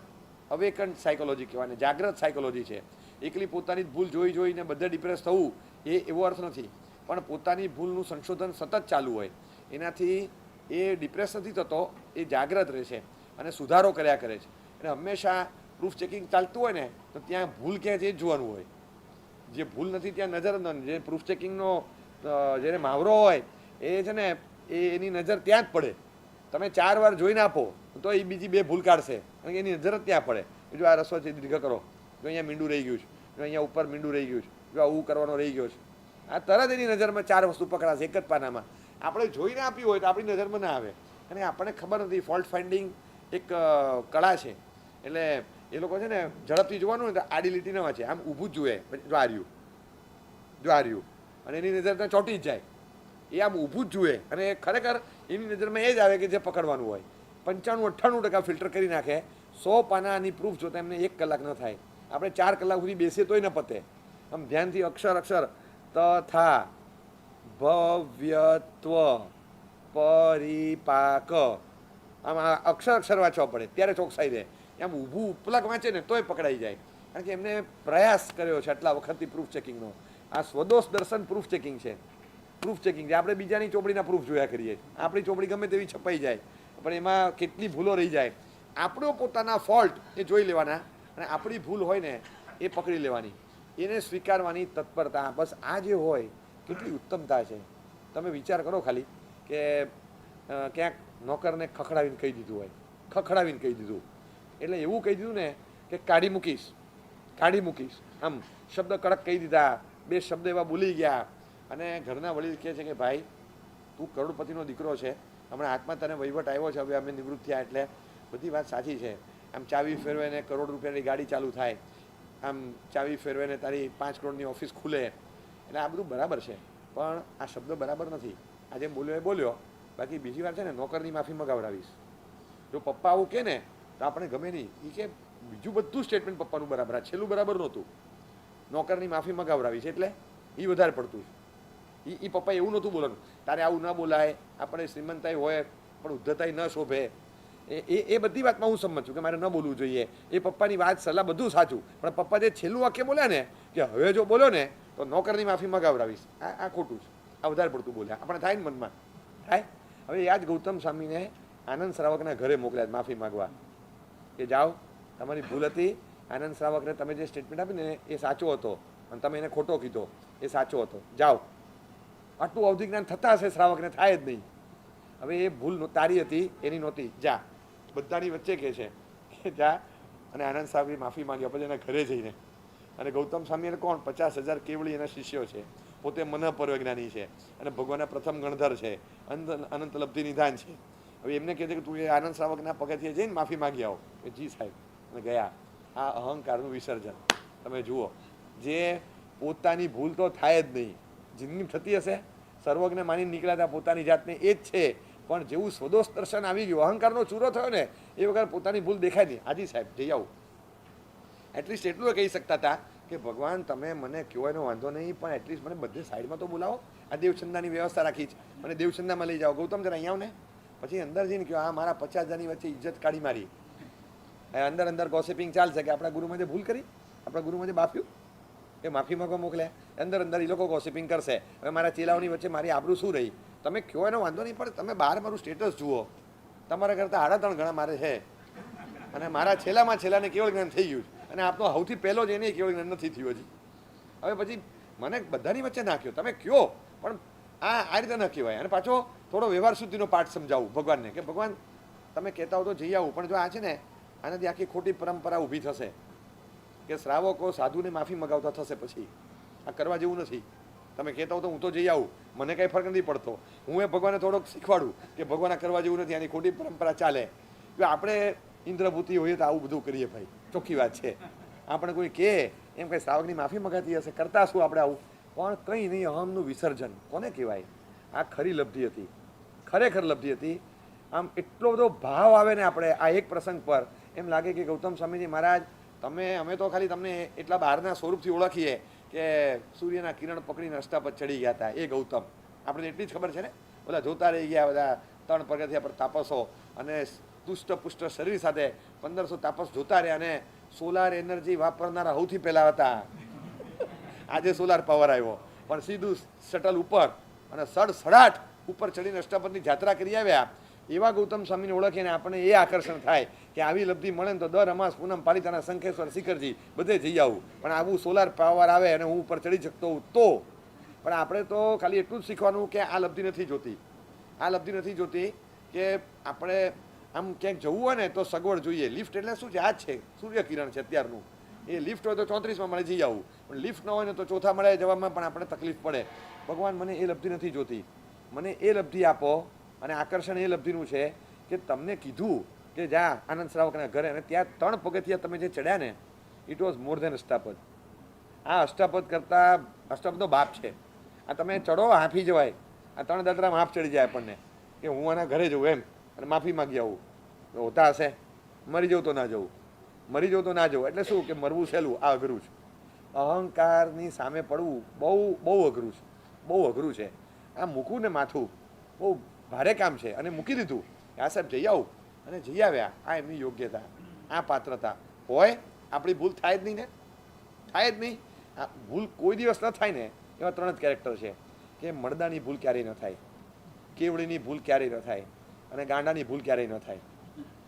અવેકન સાયકોલોજી કહેવાય, જાગ્રત સાયકોલોજી છે. એકલી પોતાની ભૂલ જોઈને બધે ડિપ્રેસ થવું એ એવો અર્થ નથી, પણ પોતાની ભૂલનું સંશોધન સતત ચાલુ હોય. એનાથી એ ડિપ્રેસ નથી થતો, એ જાગ્રત રહે છે અને સુધારો કર્યા કરે છે. અને હંમેશા પ્રૂફ ચેકિંગ ચાલતું હોય ને તો ત્યાં ભૂલ ક્યાં છે એ જોવાનું હોય. જે ભૂલ નથી ત્યાં નજર ન, જે પ્રૂફ ચેકિંગનો જેને મહાવરો હોય એ છે ને એની નજર ત્યાં જ પડે. તમે 4 વાર જોઈને આપો તો એ બીજી 2 ભૂલ કાઢશે, કારણ કે એની નજર જ ત્યાં પડે. જો આ રસ્તો છે દીર્ઘ કરો, જો અહીંયા મીંડું રહી ગયું છે, જો અહીંયા ઉપર મીંડું રહી ગયું છે, જો આવું કરવાનો રહી ગયો છે. આ તરત એની નજરમાં 4 વસ્તુ પકડાશે એક જ પાનામાં. આપણે જોઈને આપ્યું હોય તો આપણી નજરમાં ના આવે, અને આપણને ખબર નથી. ફોલ્ટ ફાઇન્ડિંગ એક કળા છે. એટલે એ લોકો છે ને ઝડપથી જોવાનું હોય તો આડી લીટી ન વાંચે, આમ ઊભું જ જુએ, જો આ રહ્યું, અને એની નજર ત્યાં ચોંટી જ જાય. એ આમ ઊભું જ જુએ, અને ખરેખર એની નજરમાં એ જ આવે કે જે પકડવાનું હોય. 95-98% ફિલ્ટર કરી નાખે. 100 પાનાની પ્રૂફ જોતા એમને 1 કલાક ન થાય. આપણે 4 કલાક સુધી બેસીએ તોય ન પતે. આમ ધ્યાનથી અક્ષર તથા ભવ્યત્વ પરિપાક, આમ અક્ષર વાંચવા પડે ત્યારે ચોકસાઈ રહે. આમ ઊભું ઉપલક વાંચે ને તોય પકડાઈ જાય, કારણ કે એમને પ્રયાસ કર્યો છે આટલા વખતથી પ્રૂફ ચેકિંગનો. આ સ્વદોષ દર્શન પ્રૂફ ચેકિંગ છે. આપણે બીજાની ચોપડીના પ્રૂફ જોયા કરીએ. આપણી ચોપડી ગમે તેવી છપાઈ જાય, પણ એમાં કેટલી ભૂલો રહી જાય. આપણો પોતાના ફોલ્ટ એ જોઈ લેવાના, અને આપણી ભૂલ હોય ને એ પકડી લેવાની, એને સ્વીકારવાની તત્પરતા. બસ આ જે હોય કેટલી ઉત્તમતા છે. તમે વિચાર કરો ખાલી કે ક્યાંક નોકરને ખખડાવીને કહી દીધું હોય, એટલે એવું કહી દીધું ને કે કાઢી મૂકીશ, આમ શબ્દ કડક કહી દીધા, 2 શબ્દ એવા બોલી ગયા. અને ઘરના વડીલ કહે છે કે ભાઈ તું કરોડપતિનો દીકરો છે, હમણાં હાથમાં તને વહીવટ આવ્યો છે, હવે અમે નિવૃત્ત થયા, એટલે બધી વાત સાચી છે. આમ ચાવી ફેરવે ને કરોડ રૂપિયાની ગાડી ચાલુ થાય, આમ ચાવી ફેરવે ને તારી 5 કરોડની ઓફિસ ખુલે, એટલે આ બધું બરાબર છે, પણ આ શબ્દ બરાબર નથી. આજે બોલ્યો એ બોલ્યો, બાકી બીજી વાર છે ને નોકરની માફી મગાવડાવીશ. જો પપ્પા આવું કહે ને તો આપણે ગમે નહીં. એ કે બીજું બધું સ્ટેટમેન્ટ પપ્પાનું બરાબર, આ છેલ્લું બરાબર નહોતું. નોકરની માફી મગાવડાવીશ એટલે એ વધારે પડતું છે. એ પપ્પાએ એવું નહોતું બોલવાનું, તારે આવું ન બોલાય, આપણે શ્રીમંતાઈ હોય પણ ઉદ્ધતાઈ ન શોભે. એ બધી વાતમાં હું સમજ છું કે મારે ન બોલવું જોઈએ. એ પપ્પાની વાત સલાહ બધું સાચું, પણ પપ્પા જે છેલ્લું વાક્ય બોલ્યા ને કે હવે જો બોલ્યો ને તો નોકરની માફી મગાવડાવીશ, આ ખોટું છે. આ વધારે પડતું બોલ્યા, આપણે થાય ને મનમાં થાય. હવે યાદ ગૌતમ સ્વામીને આનંદ શ્રાવકના ઘરે મોકલ્યા માફી માગવા, કે જાઓ તમારી ભૂલ હતી. આનંદ શ્રાવકને તમે જે સ્ટેટમેન્ટ આપી ને એ સાચો હતો, અને તમે એને ખોટો કીધો, એ સાચો હતો, જાઓ. આટલું અવધિ જ્ઞાન થતા હશે શ્રાવકને, થાય જ નહીં. હવે એ ભૂલ તારી હતી, એની નહોતી, જા. બધાની વચ્ચે કહે છે કે જા. અને આનંદ સ્વામી માફી માંગ્યા પછી એના ઘરે જઈને. અને ગૌતમ સ્વામી કોણ? 50,000 કેવળી એના શિષ્યો છે, પોતે મનઃપરવૈજ્ઞાની છે, અને ભગવાનના પ્રથમ ગણધર છે, અનંત લબ્ધિ નિધાન છે. હવે એમને કહે છે કે તું એ આનંદ શ્રાવકના પગથિયે જઈને માફી માગી આવો. કે જી સાહેબ, અને ગયા. આ અહંકારનું વિસર્જન તમે જુઓ. જે પોતાની ભૂલ તો થાય જ નહીં, જિંદગી થતી હશે, સર્વજ્ઞ માની નીકળ્યા હતા પોતાની જાતને એ જ છે, પણ જેવું સ્વદોષ દર્શન આવી ગયું, અહંકારનો ચૂરો થયો ને એ વખત પોતાની ભૂલ દેખાય નહીં. હાજી સાહેબ જઈ આવું. એટલીસ્ટ એટલું કહી શકતા હતા કે ભગવાન તમે મને કયો એનો વાંધો નહીં, પણ એટલીસ્ટ મને બધે સાઈડમાં તો બોલાવો. આ દેવચંદાની વ્યવસ્થા રાખી છે, મને દેવચંદામાં લઈ જાઓ. ગૌતમ જરા અહીંયા આવ ને. પછી અંદર જઈને કહ્યું આ મારા 50 હજારની વચ્ચે ઇજ્જત કાઢી મારી. અંદર અંદર ગોસિપિંગ ચાલશે કે આપણા ગુરુમાં જે ભૂલ કરી, આપણા ગુરુમાં જે બાફ્યું એ માફી માંગવા મોકલ્યા. અંદર અંદર એ લોકો ગોસિપિંગ કરશે. હવે મારા ચેલાઓની વચ્ચે મારી આબરૂ શું રહી? તમે કયો એનો વાંધો નહીં, પણ તમે બહાર મારું સ્ટેટસ જુઓ. તમારા કરતાં 3.5 ગણા મારે છે, અને મારા છેલ્લામાં છેલ્લાને કેવળ જ્ઞાન થઈ ગયું છે, અને આપનો સૌથી પહેલો જ એને કેવળ જ્ઞાન નથી થયું હજી. હવે પછી મને બધાની વચ્ચે નાખ્યો. તમે કયો, પણ આ રીતે ન કહેવાય. અને પાછો થોડો વ્યવહાર સુધીનો પાઠ સમજાવું ભગવાનને કે ભગવાન તમે કહેતા હો તો જઈ આવું, પણ જો આ છે ને આનાથી આખી ખોટી પરંપરા ઊભી થશે કે શ્રાવકો સાધુને માફી મગાવતા થશે. પછી આ કરવા જેવું નથી. તમે કહેતા હો તો હું તો જઈ આવું, મને કાંઈ ફરક નથી પડતો. હું એ ભગવાનને થોડોક શીખવાડું કે ભગવાન આ કરવા જેવું નથી, આની ખોટી પરંપરા ચાલે. જો આપણે ઇન્દ્રભૂતિ હોઈએ તો આવું બધું કરીએ ભાઈ, ચોખ્ખી વાત છે. આપણે કોઈ કહે એમ કંઈ શ્રાવકની માફી મગાતી હશે, કરતા શું આપણે આવું? પણ કંઈ નહીં, અહમનું વિસર્જન કોને કહેવાય? આ ખરી લબ્ધિ હતી, ખરેખર લબ્ધિ હતી. આમ એટલો બધો ભાવ આવે ને આપણે આ એક પ્રસંગ પર, એમ લાગે કે ગૌતમ સ્વામીજી મહારાજ અમે તો ખાલી તમને એટલા બહારના સ્વરૂપથી ઓળખીએ કે સૂર્યના કિરણ પકડીને રસ્તા પર ચડી ગયા હતા એ ગૌતમ. આપણે એટલી જ ખબર છે ને, બધા જોતા રહી ગયા બધા 3 પગથિયા પર તાપસો, અને પુષ્ટ પુષ્ટ શરીર સાથે 1500 તાપસ જોતા રહ્યા, અને સોલાર એનર્જી વાપરનારા સૌથી પહેલા હતા. આજે સોલાર પાવર આવ્યો, પણ સીધું શટલ ઉપર અને સડસડાટ ઉપર ચડીને અષ્ટાપદની જાત્રા કરી આવ્યા. એવા ગૌતમ સ્વામીને ઓળખીને આપણને એ આકર્ષણ થાય કે આવી લબ્ધિ મળે ને તો દર અમાસ પૂનમ પાલિતાના શંખેશ્વર શિખરજી બધે જઈ આવું. પણ આવું સોલાર પાવર આવે અને હું ઉપર ચડી શકતો હોઉં તો. પણ આપણે તો ખાલી એટલું જ શીખવાનું કે આ લબ્ધિ નથી જોતી. આ લબ્ધિ નથી જોતી કે આપણે આમ ક્યાંક જવું હોય ને તો સગવડ જોઈએ. લિફ્ટ એટલે શું છે? આ જ છે સૂર્ય કિરણ છે અત્યારનું. એ લિફ્ટ હોય તો 34માં મળે જઈ આવું, પણ લિફ્ટ ન હોય ને તો ચોથા મળે જવામાં પણ આપણે તકલીફ પડે. ભગવાન મને એ લબ્ધિ નથી જોતી, મને એ લબ્ધિ આપો. અને આકર્ષણ એ લબ્ધિનું છે કે તમને કીધું કે જા આનંદ શ્રાવકના ઘરે, અને ત્યાં 3 પગથિયા તમે જે ચડ્યા ને, it was more than Ashtapad. આ અષ્ટાપદ કરતાં અષ્ટાપદનો બાપ છે. આ તમે ચડો હાંફી જવાય. આ 3 દાદરામાં હાફ ચડી જાય આપણને કે હું આના ઘરે જઉં એમ, અને માફી માગી આવું. હોતા હશે મરી જવું તો ના જવું, મરી જવું તો ના જવું. એટલે શું કે મરવું સહેલું, આ અઘરું છે. અહંકારની સામે પડવું બહુ બહુ અઘરું છે, બહુ અઘરું છે. આ મૂકવું ને માથું બહુ ભારે કામ છે. અને મૂકી દીધું, આ સાહેબ જઈ આવું, અને જઈ આવ્યા. આ એમની યોગ્યતા, આ પાત્રતા હોય. આપણી ભૂલ થાય જ નહીં ને, થાય જ નહીં. આ ભૂલ કોઈ દિવસ ન થાય ને. એવા 3 જ કેરેક્ટર છે કે મળદાની ભૂલ ક્યારેય ન થાય, કેવડીની ભૂલ ક્યારેય ન થાય, અને ગાંડાની ભૂલ ક્યારેય ન થાય.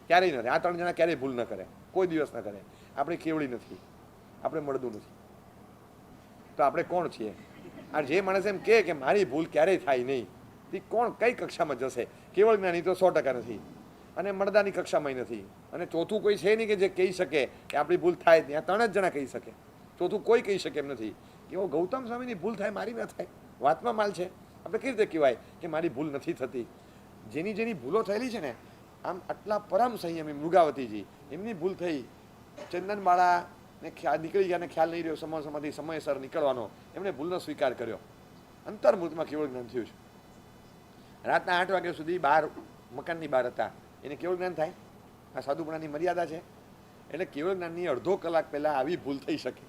ક્યારેય ન થાય. આ 3 જણા ક્યારેય ભૂલ ન કરે, કોઈ દિવસ ન કરે. આપણે કેવડી નથી, આપણે મળદું નથી, તો આપણે કોણ છીએ? આ જે માણસ એમ કે મારી ભૂલ ક્યારેય થાય નહીં, તે કોણ કઈ કક્ષામાં જશે? કેવળ જ્ઞાની તો 100% નથી, અને મળદાની કક્ષામાં નથી, અને ચોથું કોઈ છે નહીં કે જે કહી શકે કે આપણી ભૂલ થાય. ત્યાં 3 જ જણા કહી શકે, ચોથું કોઈ કહી શકે એમ નથી. એવો ગૌતમ સ્વામીની ભૂલ થાય, મારી ન થાય. વાતમાં માલ છે. આપણે કેવી રીતે કહેવાય કે મારી ભૂલ નથી થતી? જેની ભૂલો થયેલી છે ને, આમ આટલા પરમ સંયમી મૃગાવતીજી, એમની ભૂલ થઈ. ચંદનબાળાને નીકળી ગયા ને ખ્યાલ નહીં રહ્યો સમાસમાંથી સમયસર નીકળવાનો. એમણે ભૂલનો સ્વીકાર કર્યો. અંતર્મુહૂર્તમાં કેવળ જ્ઞાન થયું છે. રાતના 8 વાગ્યા સુધી બહાર મકાનની બહાર હતા. એને કેવળ જ્ઞાન થાય? આ સાધુપણાની મર્યાદા છે. એટલે કેવળ જ્ઞાનની અડધો કલાક પહેલાં આવી ભૂલ થઈ શકે,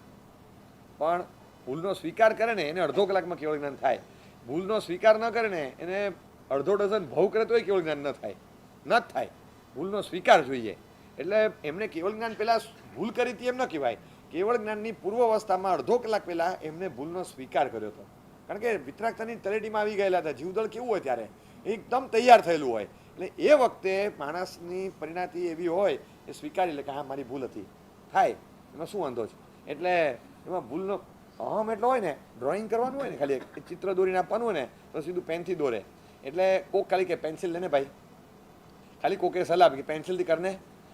પણ ભૂલનો સ્વીકાર કરે ને એને અડધો કલાકમાં કેવળ જ્ઞાન થાય. ભૂલનો સ્વીકાર ન કરે ને એને અડધો ડઝન ભાવ કરે તોય કેવળ જ્ઞાન ન થાય, ન જ થાય. ભૂલનો સ્વીકાર જોઈએ. એટલે એમણે કેવળ જ્ઞાન પહેલાં ભૂલ કરી હતી એમ ન કહેવાય. કેવળ જ્ઞાનની પૂર્વ અવસ્થામાં અડધો કલાક પહેલાં એમને ભૂલનો સ્વીકાર કર્યો હતો. કારણ કે વિતરાગતાની તળેટીમાં આવી ગયેલા હતા. જીવદળ કેવું હોય ત્યારે એકદમ તૈયાર થયેલું હોય. એટલે એ વખતે માણસની પરિણાતિ એવી હોય એ સ્વીકારી લે કે હા મારી ભૂલ હતી, થાય એમાં શું વાંધો છે. એટલે એમાં ભૂલનો અહમ એટલો હોય ને, ડ્રોઈંગ કરવાનું હોય ને, ખાલી એક ચિત્ર દોરીને આપવાનું હોય ને તો સીધું પેનથી દોરે. એટલે કોક ખાલી કે પેન્સિલ લેને ભાઈ, ખાલી કોકે સલાહ આપી કે પેન્સિલથી કરને.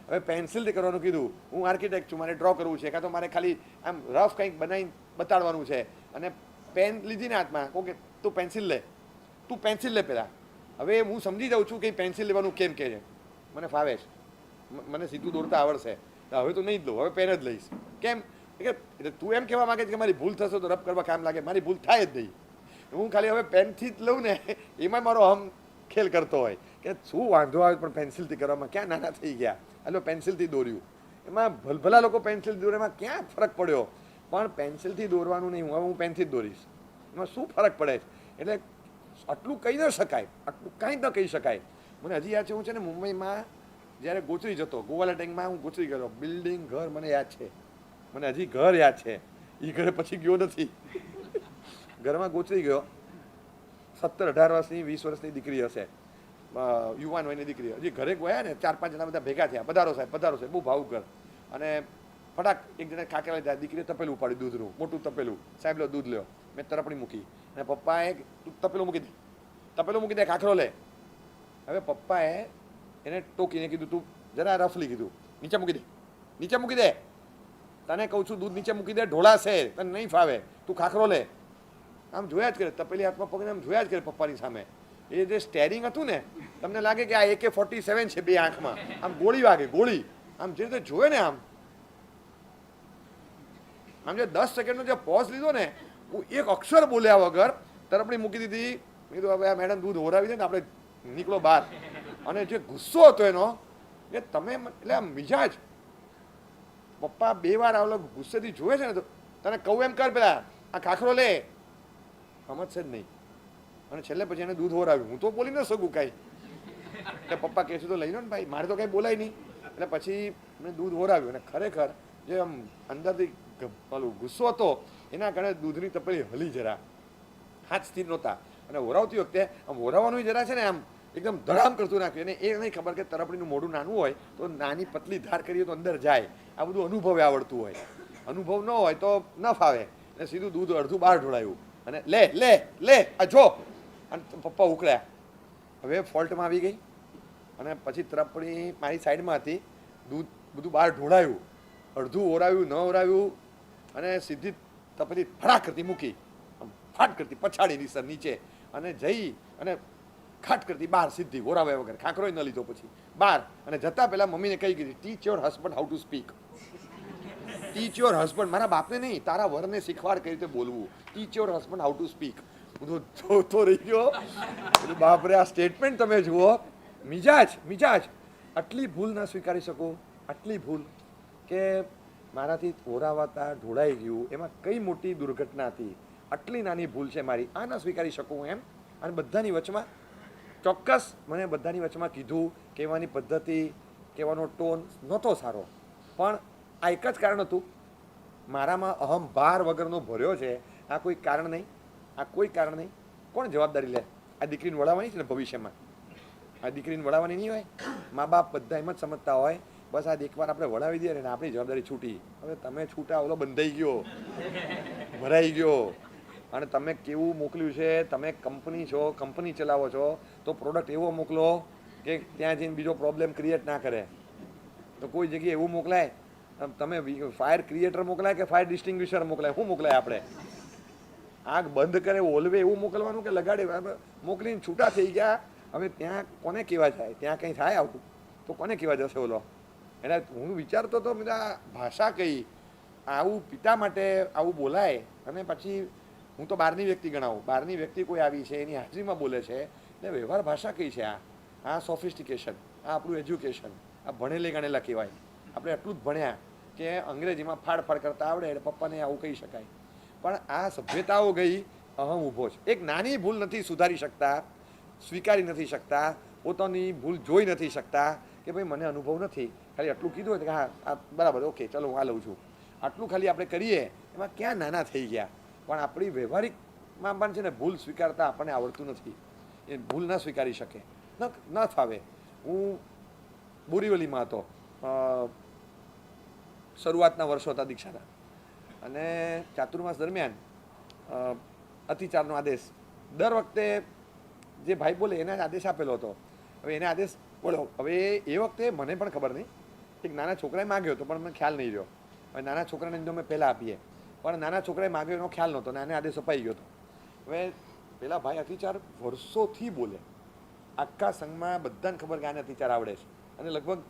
હવે પેન્સિલથી કરવાનું કીધું, હું આર્કિટેક્ટ છું, મારે ડ્રો કરવું છે, કાં તો મારે ખાલી આમ રફ કંઈક બનાવીને બતાડવાનું છે, અને પેન લીધી ને હાથમાં, કોકે તું પેન્સિલ લે, તું પેન્સિલ લે પહેલાં. હવે હું સમજી જાઉં છું કે પેન્સિલ લેવાનું કેમ કહે છે, મને ફાવે છે, મને સીધું દોરતા આવડશે, હવે તો નહીં જ લઉં, હવે પેન જ લઈશ. કેમ? એટલે તું એમ કહેવા માગે છે કે મારી ભૂલ થશે તો રફ કરવા કામ લાગે, મારી ભૂલ થાય જ નહીં. હું ખાલી હવે પેનથી જ લઉં ને એમાં મારો ખેલ કરતો હોય કે શું વાંધો આવે પણ પેન્સિલથી કરવામાં ક્યાં નાના થઈ ગયા, એટલે પેન્સિલથી દોર્યું. એમાં ભલભલા લોકો પેન્સિલ દોરે, એમાં ક્યાં ફરક પડ્યો, પણ પેન્સિલથી દોરવાનું નહીં, હવે હું પેનથી જ દોરીશ. એમાં શું ફરક પડે છે? એટલે આટલું કહી ન શકાય, આટલું કાંઈ ન કહી શકાય. મને હજી યાદ છે, હું છે ને મુંબઈમાં જ્યારે ગોચરી જતો, ગોવાલા ટેન્કમાં હું ગોચરી ગયો, બિલ્ડિંગ ઘર મને યાદ છે, મને હજી ઘર યાદ છે. એ ઘરે પછી ગયો નથી. ઘરમાં ગોચરી ગયો, 17-18 વર્ષની 20 વર્ષની દીકરી હશે, યુવાન વયની દીકરી. હજી ઘરે ગયા ને 4-5 જણા બધા ભેગા થયા, પધારો સાહેબ, પધારો સાહેબ, બહુ ભાવુક ઘર. અને ફટાક એક જણા ખાકેલા જાય, દીકરીએ તપેલું ઉપાડ્યું દૂધનું, મોટું તપેલું. સાહેબ લો દૂધ લ્યો. મેં તરપણી મૂકી અને પપ્પાએ તપેલું મૂકી દે, તપેલું મૂકી દે, ખાખરો લે. હવે પપ્પાએ એને ટોકીને કીધું, તું જરા રફલી કીધું, નીચે મૂકી દે, નીચે મૂકી દે, તને કહું છું દૂધ નીચે મૂકી દે, ઢોળાશે, તને નહીં ફાવે, તું ખાખરો લે. આમ જોયા જ કરે, તપેલી હાથમાં પકડીને આમ જોયા જ કરે પપ્પાની સામે. એ જે સ્ટેરિંગ હતું ને, તમને લાગે કે આ AK-47 છે બે આંખમાં, આમ ગોળી વાગે, ગોળી. આમ જે રીતે જોવે ને, આમ જે 10 સેકન્ડનો જે પોઝ લીધો ને, હું એક અક્ષર બોલ્યા વગર તરપણી મૂકી દીધી. મેં કીધું હવે આ મેડમ દૂધ હોરાવી દે ને આપણે નીકળો બહાર. અને જે ગુસ્સો હતો એનો, કે તમે એટલે આમ મિજાજ, પપ્પા 2 વાર આવો ગુસ્સેથી જોવે છે ને, તો તને કહું એમ કર, પેલા આ ખાખરો લે, સમજશે જ નહીં. અને છેલ્લે પછી એને દૂધ હોરાવ્યું. હું તો બોલી ન શકું કાંઈ, એટલે પપ્પા કહે છે તો લઈ લો ને ભાઈ, મારે તો કાંઈ બોલાય નહીં. એટલે પછી મેં દૂધ હોરાવ્યું, અને ખરેખર જે આમ અંદરથી પેલું ગુસ્સો હતો એના કારણે દૂધની તપેલી હલી જરા, હાથ સ્થિર નહોતા. અને હોરાવતી વખતે આમ હોરાવાનું જરા છે ને આમ એકદમ ધડામ કરતું નાખ્યું. એને એ નહીં ખબર કે તરપણીનું મોઢું નાનું હોય તો નાની પતલી ધાર કરીએ તો અંદર જાય. આ બધું અનુભવે આવડતું હોય, અનુભવ ન હોય તો ન ફાવે. એટલે સીધું દૂધ અડધું બહાર ઢોળાયું અને લે લે લે આ જો. અને પપ્પા ઉકળ્યા. હવે ફોલ્ટમાં આવી ગઈ. અને પછી તરપણી મારી સાઈડમાં હતી, દૂધ બધું બહાર ઢોળાયું, અડધું ઓરાવ્યું, ન ઓરાવ્યું, અને સીધી તપેલી ફડાક કરતી મૂકી, ફાટ કરતી પછાડીની સર નીચે, અને જઈ અને ખાટ કરતી બહાર સીધી, ઓરાવ્યા વગર, ખાખરોય ન લીધો પછી બહાર. અને જતાં પહેલાં મમ્મીને કહી ગઈ, teach your husband how to speak. Teach your husband, મારા બાપને નહીં, તારા વરને શીખવાડ કઈ રીતે બોલવું. Teach your husband how to speak. હું તો રહી ગયો, બાપરે આ સ્ટેટમેન્ટ તમે જુઓ. મિજાજ, મિજાજ. આટલી ભૂલ ના સ્વીકારી શકું, આટલી ભૂલ કે મારાથી ઓરાવાતા ઢોળાઈ ગયું, એમાં કઈ મોટી દુર્ઘટના હતી, આટલી નાની ભૂલ છે મારી, આ ના સ્વીકારી શકું એમ. અને બધાની વચમાં ચોક્કસ મને બધાની વચમાં કીધું, કહેવાની પદ્ધતિ, કહેવાનો ટોન નહોતો સારો, પણ આ એક જ કારણ હતું, મારામાં અહંભાર વગરનો ભર્યો છે. આ કોઈ કારણ નહીં, આ કોઈ કારણ નહીં. કોણ જવાબદારી લે? આ દીકરીને વળાવવાની છે ને ભવિષ્યમાં, આ દીકરીને વળાવવાની નહીં હોય. મા બાપ બધા એમ જ સમજતા હોય, બસ આ એકવાર આપણે વળાવી દઈએ ને આપણી જવાબદારી છૂટી. હવે તમે છૂટા, ઓલો બંધાઈ ગયો, ભરાઈ ગયો. અને તમે કેવું મોકલ્યું છે, તમે કંપની છો, કંપની ચલાવો છો, તો પ્રોડક્ટ એવો મોકલો કે ત્યાં જઈને બીજો પ્રોબ્લેમ ક્રિએટ ના કરે. તો કોઈ જગ્યાએ એવું મોકલાય, તમે ફાયર ક્રિએટર મોકલાય કે ફાયર ડિસ્ટિંગ્વિશર મોકલાય, શું મોકલાય આપણે? આગ બંધ કરે ઓલવે એવું મોકલવાનું કે લગાડે? મોકલીને છૂટા થઈ ગયા. હવે ત્યાં કોને કહેવા જાય? ત્યાં કંઈ થાય આવું તો કોને કહેવા જશે ઓલો? એટલે હું વિચારતો હતો બધા ભાષા કઈ, આવું પિતા માટે આવું બોલાય. અને પછી હું તો બહારની વ્યક્તિ ગણાવું, બહારની વ્યક્તિ કોઈ આવી છે એની હાજરીમાં બોલે છે, એટલે વ્યવહાર ભાષા કઈ છે? આ સોફિસ્ટિકેશન, આ આપણું એજ્યુકેશન, આ ભણેલી ગણેલા કહેવાય. આપણે એટલું જ ભણ્યા કે અંગ્રેજીમાં ફાડ કરતા આવડે એટલે પપ્પાને આવું કહી શકાય. પણ આ સભ્યતાઓ ગઈ, અહમ ઊભો છે. એક નાની ભૂલ નથી સુધારી શકતા, સ્વીકારી નથી શકતા, પોતાની ભૂલ જોઈ નથી શકતા કે ભાઈ મને અનુભવ નથી, ખાલી આટલું કીધું હોય કે હા આ બરાબર, ઓકે ચલો હું આ લઉં છું, આટલું ખાલી આપણે કરીએ, એમાં ક્યાં નાના થઈ ગયા. પણ આપણી વ્યવહારિકમાં પણ છે ને ભૂલ સ્વીકારતા આપણને આવડતું નથી. એ ભૂલ ના સ્વીકારી શકે, ન ફાવે. હું બોરીવલીમાં હતો, શરૂઆતના વર્ષો હતા દીક્ષાના, અને ચાતુર્માસ દરમિયાન અતિચારનો આદેશ દર વખતે જે ભાઈ બોલે એને આદેશ આપેલો હતો. હવે એને આદેશ બોલો, હવે એ વખતે મને પણ ખબર નહીં, એક નાના છોકરાએ માગ્યો હતો પણ મને ખ્યાલ નહીં રહ્યો. હવે નાના છોકરાને અમે પહેલાં આપીએ, પણ નાના છોકરાએ માગ્યો એનો ખ્યાલ નહોતો, નાને આદેશ અપાઈ ગયો હતો. હવે પેલા ભાઈ અતિચાર વર્ષોથી બોલે, આખા સંઘમાં બધાને ખબર કે આને અતિચાર આવડે છે, અને લગભગ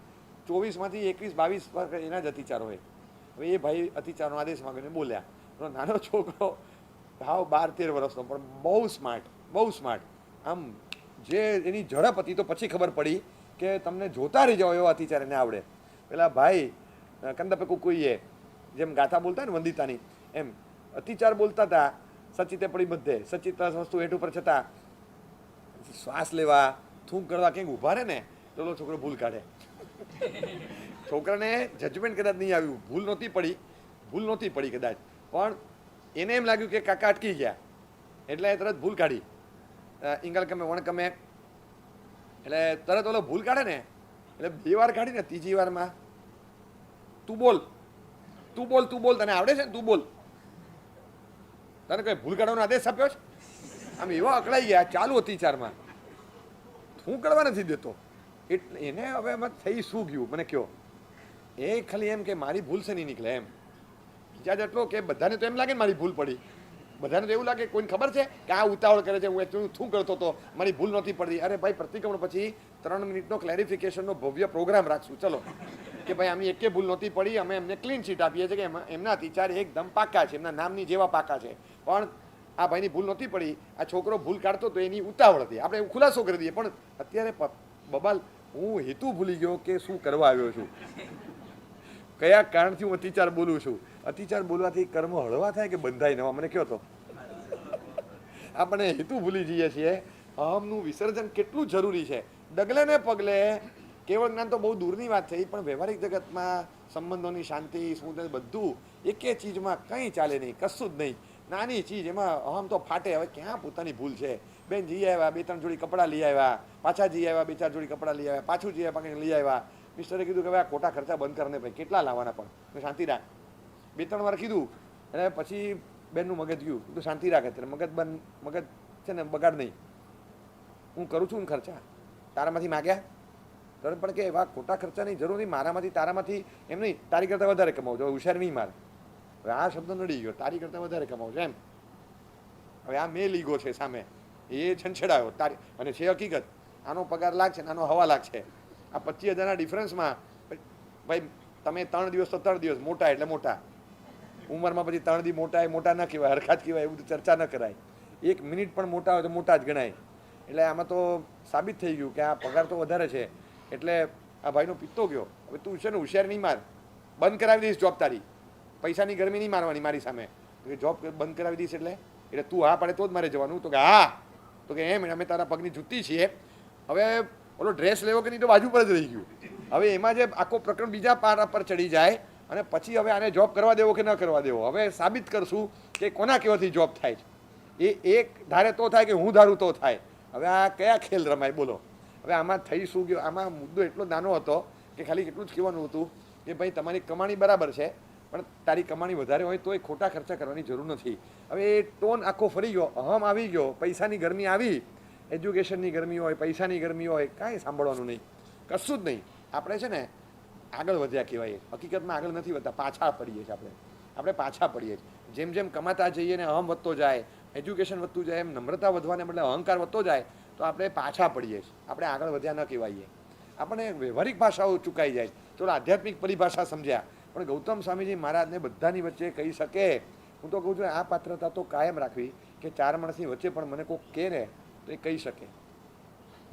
24માંથી 21-22 એના જ અતિચાર હોય. હવે એ ભાઈ અતિચારનો આદેશ માગીને બોલ્યા. નાનો છોકરો હાવ 12-13 વર્ષનો, પણ બહુ સ્માર્ટ. આમ જે એની ઝડપ હતી તો પછી ખબર પડી કે તમને જોતા રહી જાઓ એવો અતિચાર એને આવડે. પેલા ભાઈ કંદપે કુકુઈએ જેમ ગાથા બોલતા ને વંદિતાની, એમ અતિચાર બોલતા હતા. સચિતે પડી બધે, સચિત વસ્તુ હેઠ ઉપર છતાં શ્વાસ લેવા, થૂંક કરવા ક્યાંક ઊભા રહે ને તો ઓલો છોકરો ભૂલ કાઢે. છોકરાને જજમેન્ટ કદાચ નહીં આવ્યું, ભૂલ નહોતી પડી કદાચ, પણ એને એમ લાગ્યું કે કાકા અટકી ગયા એટલે તરત ભૂલ કાઢી. ઇંગલ કમે વણકમે એટલે તરત ઓલો ભૂલ કાઢે ને એટલે 2 વાર કાઢી ને 3જી વારમાં તું બોલ તને આવડે છે ને, તું બોલ. તને કઈ ભૂલ કાઢવાનો આદેશ આપ્યો છે? આમ એવા અકળાઈ ગયા ચાલુ અતિચારમાં, હું કરવા નથી દેતો. એટલે એને હવે એમાં થઈ શું ગયું મને કહો. એ ખાલી એમ કે મારી ભૂલ છે નહીં નીકળે એમ. બીજા જેટલો કે બધાને તો એમ લાગે ને મારી ભૂલ પડી, બધાને તો એવું લાગે કોઈને ખબર છે કે આ ઉતાવળ કરે છે, હું એટલું શું કરતો હતો, મારી ભૂલ નહોતી પડતી. અરે ભાઈ, પ્રતિક્રમણ પછી 3 મિનિટનો ક્લેરિફિકેશનનો ભવ્ય પ્રોગ્રામ રાખશું ચલો, કે ભાઈ આમની એકે ભૂલ નહોતી પડી, અમે એમને ક્લીન ચીટ આપીએ છીએ કે એમના અતિચાર એકદમ પાકા છે, એમના નામની જેવા પાકા છે, પણ આ ભાઈની ભૂલ નહોતી પડી. આ છોકરો ભૂલ કાઢતો તો એની ઉતાવળ હતી, આપણે ખુલાસો કરી દઈએ. પણ અત્યારે બબાલ હું હેતુ ભૂલી ગયો કે શું કરવા આવ્યો છું, કયા કારણથી હું અતિચાર બોલું છું. અતિચાર બોલવાથી કર્મ હળવા થાય કે બંધાય નવા, મને કહો તો. આપણે હેતુ ભૂલી જઈએ છીએ. અહમનું વિસર્જન કેટલું જરૂરી છે. ડગલે ને પગલે કેવળ જ્ઞાન તો બહુ દૂરની વાત થઈ, પણ વ્યવહારિક જગતમાં સંબંધોની શાંતિ શું બધું એકે ચીજમાં કંઈ ચાલે નહીં, કશું જ નહીં. નાની ચીજ એમાં અહમ તો ફાટે. હવે ક્યાં પોતાની ભૂલ છે? બેન જઈ આવ્યા, 2-3 જોડી કપડાં લઈ આવ્યા, પાછા જઈ આવ્યા, 2-4 જોડી કપડાં લઈ આવ્યા, પાછું જઈ આવ્યા, લઈ આવ્યા. મિસ્ટરે કીધું કે હવે આ ખોટા ખર્ચા બંધ કરને ભાઈ, કેટલા લાવવાના, પણ શાંતિ રાખ. 2-3 વાર કીધું અને પછી બેનનું મગજ ગયું, તું શાંતિ રાખે એટલે મગજ છે ને બગાડ નહીં, હું કરું છું ને ખર્ચા, તારામાંથી માગ્યા તરત પણ કે એવા ખોટા ખર્ચાની જરૂર નહીં, મારામાંથી તારામાંથી એમ નહીં, તારી કરતાં વધારે કમાવજો, હોશિયાર નહીં મારે. હવે આ શબ્દ નડી ગયો, તારી કરતાં વધારે કમાવજો એમ. હવે આ મેં લીગો છે સામે, એ છંછેડાયો તારી, અને છે હકીકત. આનો પગાર લાખ છે, આનો 1.5 લાખ છે. આ 25,000ના ડિફરન્સમાં ભાઈ તમે 3 દિવસ તો 3 દિવસ મોટા એટલે મોટા ઉંમરમાં, પછી 3 દી મોટા ન કહેવાય, હરખા જ કહેવાય, એવું તો ચર્ચા ન કરાય. 1 મિનિટ પણ મોટા હોય તો મોટા જ ગણાય. એટલે આમાં તો સાબિત થઈ ગયું કે આ પગાર તો વધારે છે. એટલે આ ભાઈનો પિત્તો ગયો. હવે તું છે ને હોશિયાર નહીં માર, બંધ કરાવી દઈશ જોબ તારી, પૈસાની ગરમી નહીં મારવાની મારી સામે. જોબ બંધ કરાવી દઈશ એટલે તું હા પાડે તો જ મારે જવાનું. તો કે હા, તો કે એમ અમે તારા પગની જૂતી છીએ. હવે ઓલો ડ્રેસ લેવો કે નહીં તો બાજુ પર જ રહી ગયું. હવે એમાં જે આખો પ્રકરણ બીજા પારા પર ચડી જાય અને પછી હવે આને જોબ કરવા દેવો કે ન કરવા દેવો, હવે સાબિત કરશું કે કોના કેવાથી જોબ થાય છે. એ એક ધારે તો થાય કે હું ધારું તો થાય. હવે આ કયા ખેલ રમાય બોલો. હવે આમાં થઈ શું ગયો? આમાં મુદ્દો એટલો નાનો હતો કે ખાલી એટલું જ કહેવાનું હતું કે ભાઈ તમારી કમાણી બરાબર છે, પણ તારી કમાણી વધારે હોય તો એ ખોટા ખર્ચા કરવાની જરૂર નથી. હવે એ ટોન આખો ફરી ગયો, અહમ આવી ગયો, પૈસાની ગરમી આવી, એજ્યુકેશનની ગરમી હોય, પૈસાની ગરમી હોય, કાંઈ સાંભળવાનું નહીં, કશું જ નહીં. આપણે છે ને આગળ વધ્યા કહેવાય, હકીકતમાં આગળ નથી વધતા, પાછા પડીએ છીએ. આપણે પાછા પડીએ છીએ. જેમ જેમ કમાતા જઈએ ને અહમ વધતો જાય, એજ્યુકેશન વધતું જાય, એમ નમ્રતા વધવાને બદલે અહંકાર વધતો જાય તો આપણે પાછા પડીએ છીએ. આપણે આગળ વધ્યા ન કહેવાઈએ. આપણે વ્યવહારિક ભાષાઓ ચૂકાઈ જાય. થોડા આધ્યાત્મિક પરિભાષા સમજ્યા, પણ ગૌતમ સ્વામીજી મહારાજને બધાની વચ્ચે કહી શકે. હું તો કહું છું આ પાત્રતા તો કાયમ રાખવી કે 4 માણસની વચ્ચે પણ મને કોઈક કહે ને તો એ કહી શકે,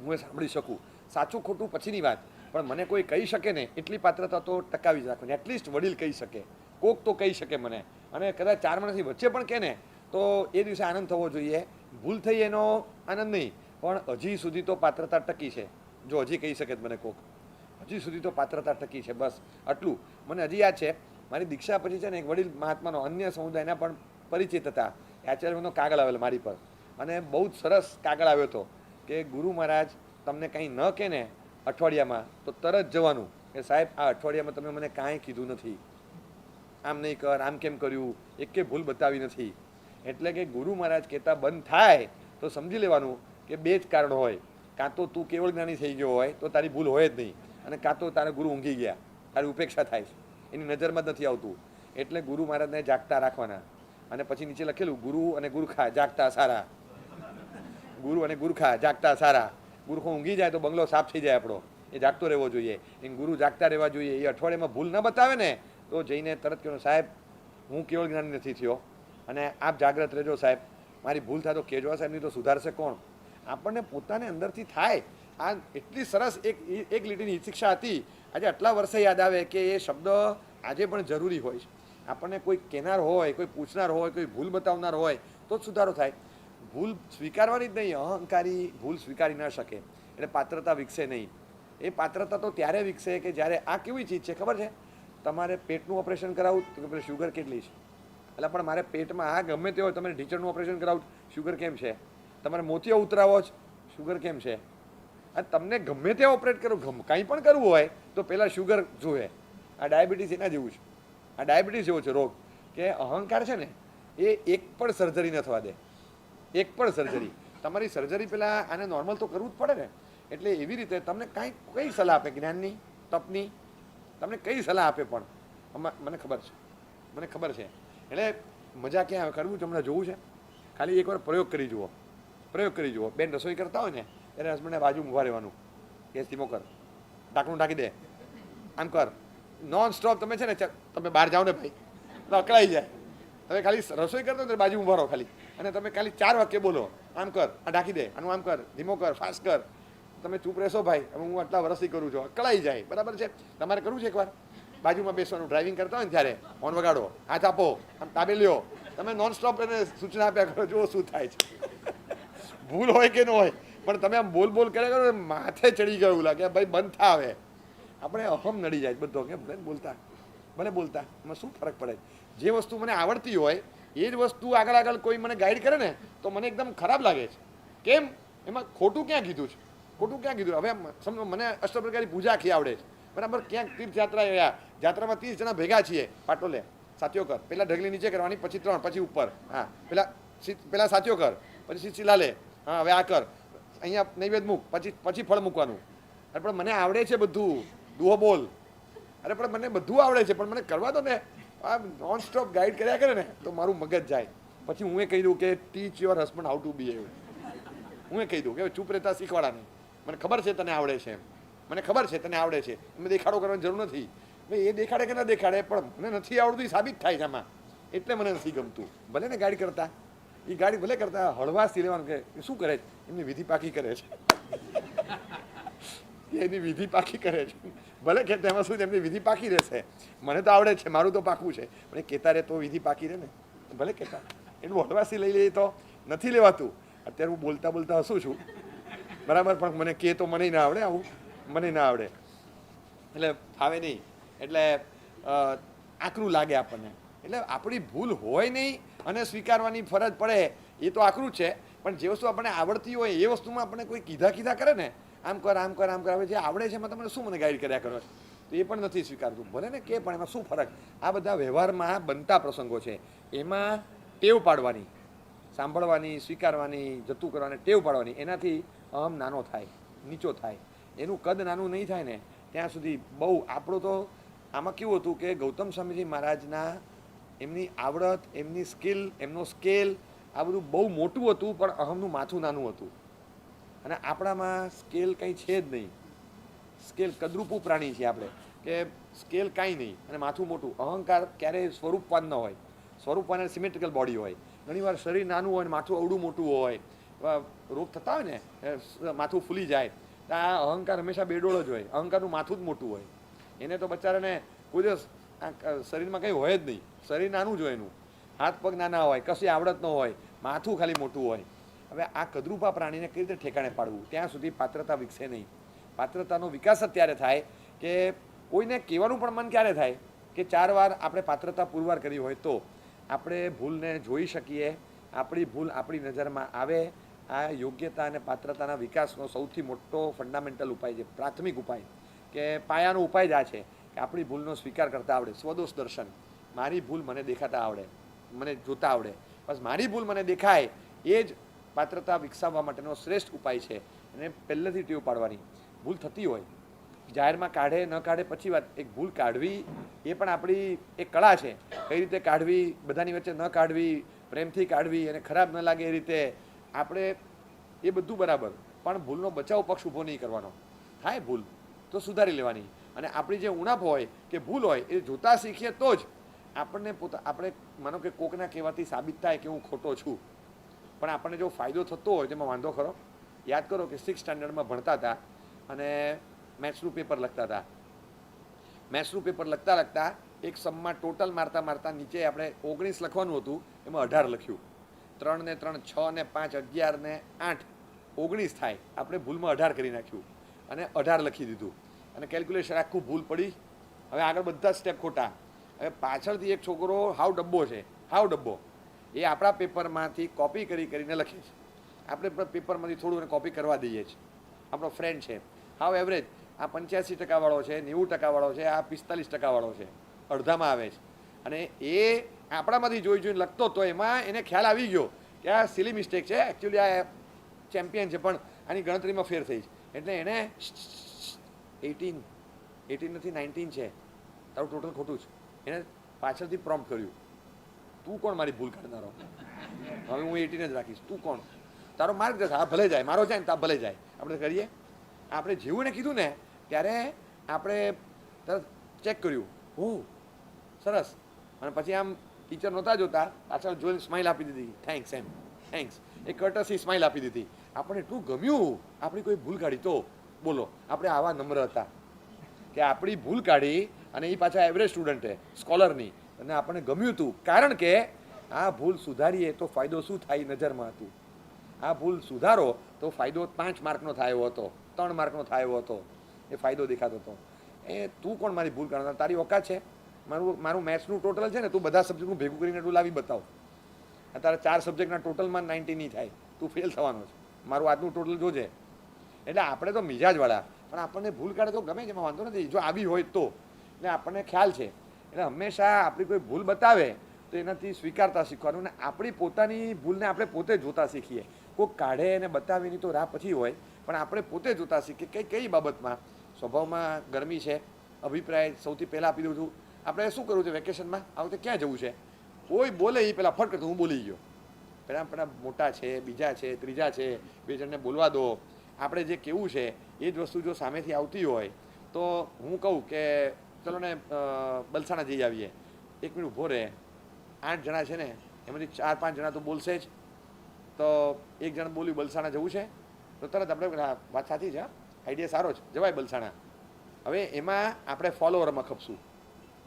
હું એ સાંભળી શકું. સાચું ખોટું પછીની વાત, પણ મને કોઈ કહી શકે ને એટલી પાત્રતા તો ટકાવી જ રાખવાની. એટલીસ્ટ વડીલ કહી શકે, કોક તો કહી શકે મને. અને કદાચ 4 માણસની વચ્ચે પણ કહે ને તો એ દિવસે આનંદ થવો જોઈએ. ભૂલ થઈ એનો આનંદ નહીં, પણ હજી સુધી તો પાત્રતા ટકી છે. જો હજી કહી શકે મને કોક, હજી સુધી તો પાત્રતા ટકી છે, બસ આટલું. મને હજી યાદ છે મારી દીક્ષા પછી છે ને એક વડીલ મહાત્માનો અન્ય સમુદાયના પણ પરિચિત હતા. આચાર્યનો કાગળ આવેલો મારી પર, અને બહુ જ સરસ કાગળ આવ્યો હતો કે ગુરુ મહારાજ તમને કંઈ ન કહે ને અઠવાડિયામાં તો તરત જવાનું કે સાહેબ આ અઠવાડિયામાં તમે મને કાંઈ કીધું નથી, આમ નહીં કર, આમ કેમ કર્યું, એકે ભૂલ બતાવી નથી. એટલે કે ગુરુ મહારાજ કહેતા બંધ થાય તો સમજી લેવાનું કે 2 જ કારણ હોય. કાં તો તું કેવળ જ્ઞાની થઈ ગયો હોય તો તારી ભૂલ હોય જ નહીં, અને કાં તો તારા ગુરુ ઊંઘી ગયા, તારી ઉપેક્ષા થાય છે, એની નજરમાં જ નથી આવતું. એટલે ગુરુ મહારાજને જાગતા રાખવાના. અને પછી નીચે લખેલું ગુરુ અને ગુરખા જાગતા સારા, ગુરુ અને ગુરખા જાગતા સારા. ગુરખો ઊંઘી જાય તો બંગલો સાફ થઈ જાય આપણો, એ જાગતો રહેવો જોઈએ. એ ગુરુ જાગતા રહેવા જોઈએ. એ અઠવાડિયામાં ભૂલ ન બતાવે ને તો જઈને તરત કહેવાનું સાહેબ હું કેવળ જ્ઞાની નથી થયો, અને આપ જાગ્રત રહેજો સાહેબ. મારી ભૂલ થાય તો કહેજો સાહેબ, નહીં તો સુધારશે કોણ? આપણને પોતાને અંદરથી થાય. આ એટલી સરસ એક લીટીની શિક્ષા હતી, આજે આટલા વર્ષે યાદ આવે કે એ શબ્દ આજે પણ જરૂરી હોય છે. આપણને કોઈ કહેનાર હોય, કોઈ પૂછનાર હોય, કોઈ ભૂલ બતાવનાર હોય તો જ સુધારો થાય. ભૂલ સ્વીકારવાની જ નહીં. અહંકારી ભૂલ સ્વીકારી ન શકે એટલે પાત્રતા વિકસે નહીં. એ પાત્રતા તો ત્યારે વિકસે કે જ્યારે આ કેવી ચીજ છે ખબર છે? તમારે પેટનું ઓપરેશન કરાવવું તો કે શુગર કેટલી છે? એટલે પણ મારે પેટમાં આ ગમે તે હોય, તમારે ઢીચણનું ઓપરેશન કરાવું શુગર કેમ છે? તમારે મોતિયો ઉતરાવો જ શુગર કેમ છે? આ તમને ગમે તે ઓપરેટ કરો, કંઈ પણ કરવું હોય તો પહેલાં શુગર જોઈએ. આ ડાયાબિટીસ એના જેવું છે. આ ડાયાબિટીસ જેવો છે રોગ કે અહંકાર છે ને એ એક પણ સર્જરી ન થવા દે. એક પણ સર્જરી. તમારી સર્જરી પહેલાં આને નોર્મલ તો કરવું જ પડે ને. એટલે એવી રીતે તમને કઈ સલાહ આપે, જ્ઞાનની, તપની, તમને કઈ સલાહ આપે પણ મને ખબર છે, મને ખબર છે. એટલે મજા ક્યાં કરવું તમને જોવું છે? ખાલી એકવાર પ્રયોગ કરી જુઓ. પ્રયોગ કરી જુઓ. બેન રસોઈ કરતા હોય ને ત્યારે હસબન્ડને બાજુમાં ઊભા રહેવાનું. ગેસ ધીમો કર, ઢાંકણું ઢાંકી દે, આમ કર. નોન સ્ટોપ તમે છે ને, તમે બહાર જાઓ ને ભાઈ તો અકળાઈ જાય. તમે ખાલી રસોઈ કરતો ને બાજુ ઊભા રહો ખાલી, અને તમે ખાલી 4 વાક્ય બોલો. આમ કર, આ ઢાંકી દે, આનું આમ કર, ધીમો કર, ફાસ્ટ કર. તમે ચૂપ રહેશો ભાઈ, હવે હું આટલા વર્ષથી કરું છું, અકળાઈ જાય. બરાબર છે? તમારે કરવું છે એકવાર? બાજુમાં બેસવાનું, ડ્રાઇવિંગ કરતા હોય ને ત્યારે ફોન વગાડો, હાથ આપો, આમ તાબે લ્યો. તમે નોન સ્ટોપ એને સૂચના આપ્યા કરો, જુઓ શું થાય છે. ભૂલ હોય કે ન હોય, પણ તમે આમ બોલ કર્યા કરો, માથે ચડી ગયું લાગે ભાઈ બંધ થાવે. આપણે અહમ નડી જાય બધો કે ભલે બોલતા એમાં શું ફરક પડે? જે વસ્તુ મને આવડતી હોય એ જ વસ્તુ આગળ કોઈ મને ગાઈડ કરે ને તો મને એકદમ ખરાબ લાગે છે. કેમ? એમાં ખોટું ક્યાં કીધું છે? ખોટું ક્યાં કીધું? હવે સમજો મને અષ્ટપ્રકારની પૂજા આખી આવડે છે, બરાબર? ક્યાંક તીર્થયાત્રા ગયા, યાત્રામાં 30 જણા ભેગા છીએ, પાટો લે, સાથીઓ કર, પહેલાં ઢગલી નીચે કરવાની, પછી 3, પછી ઉપર. હા, પહેલાં સાથીઓ કર, પછી શીલા લે, હા હવે આ કર, અહીંયા નૈવેદ્ય મૂક, પછી ફળ મૂકવાનું. અરે પણ મને આવડે છે બધું, દુહો બોલ. અરે પણ મને બધું આવડે છે, પણ મને કરવા દો ને. આ નોન સ્ટોપ ગાઈડ કર્યા કરે ને તો મારું મગજ જાય. પછી હું એ કહી દઉં કે teach your husband how to behave. હું એ કહી દઉં કે ચૂપ રહેતા શીખવાડા નહીં. મને ખબર છે તને આવડે છે, એમ મને ખબર છે તને આવડે છે, એમ દેખાડો કરવાની જરૂર નથી. ભાઈ એ દેખાડે કે ના દેખાડે, પણ મને નથી આવડતું એ સાબિત થાય છે આમાં, એટલે મને નથી ગમતું. ભલે ને ગાડી કરતા, એ ગાડી ભલે કરતા હળવાશથી લેવાનું કે શું કરે છે, એમની વિધિ પાકી કરે છે, એની વિધિ પાકી કરે છે. ભલે કે તેમાં શું એમની વિધિ પાકી રહેશે, મને તો આવડે છે, મારું તો પાકું છે, પણ એ કહેતા રહે તો વિધિ પાકી રહે ને. ભલે કહેતા એનું હળવાશથી લઈ લઈએ તો નથી લેવાતું. અત્યારે હું બોલતા હસું છું, બરાબર, પણ મને કહે તો મને ના આવડે, આવું મને ના આવડે એટલે ફાવે નહીં. એટલે આકરું લાગે આપણને. એટલે આપણી ભૂલ હોય નહીં અને સ્વીકારવાની ફરજ પડે એ તો આકરું છે, પણ જે વસ્તુ આપણને આવડતી હોય એ વસ્તુમાં આપણને કોઈ કીધા કરે ને, આમ કર આમ કર આમ કર, હવે જે આવડે છે એમાં તમને શું મને ગાઈડ કર્યા કરો તો એ પણ નથી સ્વીકારતું. ભલે ને કે પણ એમાં શું ફરક? આ બધા વ્યવહારમાં બનતા પ્રસંગો છે, એમાં ટેવ પાડવાની, સાંભળવાની, સ્વીકારવાની, જતું કરવાની ટેવ પાડવાની. એનાથી અહમ નાનો થાય, નીચો થાય. એનું કદ નાનું નહીં થાય ને ત્યાં સુધી બહુ આપણું તો આમાં કેવું હતું કે ગૌતમ સ્વામીજી મહારાજના એમની આવડત, એમની સ્કિલ, એમનો સ્કેલ આ બધું બહુ મોટું હતું, પણ અહમનું માથું નાનું હતું. અને આપણામાં સ્કેલ કંઈ છે જ નહીં. સ્કેલ કદરૂપું પ્રાણી છે આપણે, કે સ્કેલ કાંઈ નહીં અને માથું મોટું. અહંકાર ક્યારેય સ્વરૂપવાન ન હોય. સ્વરૂપવાન સિમેટ્રિકલ બોડી હોય. ઘણીવાર શરીર નાનું હોય, માથું અવડું મોટું હોય, રોગ થતા હોય ને માથું ફૂલી જાય. આ અહંકાર હંમેશા બેડોળ જ હોય. અહંકારનું માથું જ મોટું હોય. એને તો બચારાને કોઈ દિવસ શરીરમાં કંઈ હોય જ નહીં. શરીર નાનું જ હોય, એનું હાથ પગ નાના હોય, કશી આવડત ન હોય, માથું ખાલી મોટું હોય. હવે આ કદરૂપા પ્રાણીને કઈ રીતે ઠેકાણે પાડવું? ત્યાં સુધી પાત્રતા વિકસે નહીં. પાત્રતાનો વિકાસ જ ત્યારે થાય કે કોઈને કહેવાનું પણ મન ક્યારે થાય કે 4 વાર આપણે પાત્રતા પુરવાર કરી હોય તો આપણે ભૂલને જોઈ શકીએ, આપણી ભૂલ આપણી નજરમાં આવે. આ યોગ્યતા અને પાત્રતાના વિકાસનો સૌથી મોટો ફંડામેન્ટલ ઉપાય છે, પ્રાથમિક ઉપાય કે પાયાનો ઉપાય જ આ છે કે આપણી ભૂલનો સ્વીકાર કરતા આવડે. સ્વદોષ દર્શન, મારી ભૂલ મને દેખાતા આવડે, મને જોતા આવડે. બસ મારી ભૂલ મને દેખાય એ જ પાત્રતા વિકસાવવા માટેનો શ્રેષ્ઠ ઉપાય છે. અને પહેલેથી ટેવ પાડવાની. ભૂલ થતી હોય, જાહેરમાં કાઢે ન કાઢે પછી વાત, એક ભૂલ કાઢવી એ પણ આપણી એક કળા છે. કઈ રીતે કાઢવી, બધાની વચ્ચે ન કાઢવી, પ્રેમથી કાઢવી અને ખરાબ ન લાગે એ રીતે આપણે, એ બધું બરાબર, પણ ભૂલનો બચાવ પક્ષ ઊભો નહીં કરવાનો. થાય ભૂલ તો સુધારી લેવાની. અને આપણી જે ઉણપ હોય કે ભૂલ હોય એ જોતા શીખીએ તો જ આપણને આપણે માનો કે કોકના કહેવાથી સાબિત થાય કે હું ખોટો છું, પણ આપણને જો ફાયદો થતો હોય તેમાં વાંધો ખરો? યાદ કરો કે 6th સ્ટાન્ડર્ડમાં ભણતા હતા અને મેથ્સનું પેપર લખતા હતા. મેથ્સનું પેપર લખતા એક સમમાં ટોટલ મારતા નીચે આપણે 19 લખવાનું હતું, એમાં 18 લખ્યું. 3 ને 3 6 ને 5 11 ને 8 19 થાય, આપણે ભૂલમાં 18 કરી નાખ્યું અને 18 લખી દીધું અને કેલ્ક્યુલેશન આખું ભૂલ પડી. હવે આગળ બધા સ્ટેપ ખોટા. હવે પાછળથી એક છોકરો હાવ ડબ્બો છે, હાવ ડબ્બો, એ આપણા પેપરમાંથી કોપી કરીને લખે છે. આપણે પેપરમાંથી થોડું એને કોપી કરવા દઈએ છીએ. આપણો ફ્રેન્ડ છે, હાવ એવરેજ, આ 85% વાળો છે, 90% વાળો છે, આ 45% વાળો છે, અડધામાં આવે છે. અને એ આપણામાંથી જોઈને લખતો તો એમાં એને ખ્યાલ આવી ગયો કે આ સિલી મિસ્ટેક છે, એકચ્યુઅલી આ ચેમ્પિયન છે, પણ આની ગણતરીમાં ફેર થઈ છે. એટલે એને 18 નથી 19 છે, તારું ટોટલ ખોટું છે. એને પાછળથી પ્રોમ્પ્ટ કર્યું, તું કોણ મારી ભૂલ કાઢનારો? હવે હું 18 જ રાખીશ, તું કોણ? તારો માર્ક જશે, હા ભલે જાય, મારો જાય ને તા ભલે જાય. આપણે કરીએ. આપણે જેવું એને કીધું ને ત્યારે આપણે તરત ચેક કર્યું, ઓહ સરસ. અને પછી આમ ટીચર નહોતા જોતા, પાછળ જોઈને સ્માઇલ આપી દીધી, થેન્ક્સ એમ, થેન્ક્સ, એ કર્ટસી સ્માઇલ આપી દીધી. આપણને એટલું ગમ્યું, આપણી કોઈ ભૂલ કાઢી તો બોલો, આપણે આવા નમ્ર હતા કે આપણી ભૂલ કાઢી અને એ પાછા એવરેજ સ્ટુડન્ટે, સ્કોલરની, અને આપણને ગમ્યું હતું. કારણ કે આ ભૂલ સુધારીએ તો ફાયદો શું થાય નજરમાં હતું. આ ભૂલ સુધારો તો ફાયદો 5 માર્કનો થયો હતો, 3 માર્કનો થયો હતો, એ ફાયદો દેખાતો હતો. એ તું કોણ મારી ભૂલ કાઢનાર? તારી ઓકાત છે? મારું મેથ્સનું ટોટલ છે ને, તું બધા સબ્જેક્ટનું ભેગું કરીને તું લાવી બતાવ. તારા 4 સબ્જેક્ટના ટોટલમાં 90 નહીં થાય, તું ફેલ થવાનો છે. મારું આજનું ટોટલ જોજે. એટલે આપણે તો મિજાજવાળા, પણ આપણને ભૂલ કાઢે તો ગમે, જેમાં વાંધો નથી, જો આવી હોય તો. એટલે આપણને ખ્યાલ છે. એટલે હંમેશા આપણી કોઈ ભૂલ બતાવે તો એનાથી સ્વીકારતા શીખવાનું, અને આપણી પોતાની ભૂલને આપણે પોતે જોતા શીખીએ. કોઈ કાઢે અને બતાવીની તો રાહ પછી હોય, પણ આપણે પોતે જોતા શીખીએ કઈ બાબતમાં સ્વભાવમાં ગરમી છે. અભિપ્રાય સૌથી પહેલાં આપી દઉં છું. આપણે શું કરવું છે વેકેશનમાં, આ વખતે ક્યાં જવું છે? કોઈ બોલે એ પહેલાં ફટ કરતું હું બોલી ગયો. પહેલાં મોટા છે, બીજા છે, ત્રીજા છે, 2 જણને બોલવા દો. આપણે જે કેવું છે એ જ વસ્તુ જો સામેથી આવતી હોય તો હું કહું કે ચલો ને બલસાણા જઈ આવીએ. 1 મિનિટ ઊભો રહે, 8 જણા છે ને, એમાંથી 4-5 જણા તો બોલશે જ. તો 1 જણ બોલ્યું બલસાણા જવું છે, તો તરત આપણે વાત સાચી છે, આઈડિયા સારો છે, જવાય બલસાણા. હવે એમાં આપણે ફોલોવરમાં ખપશું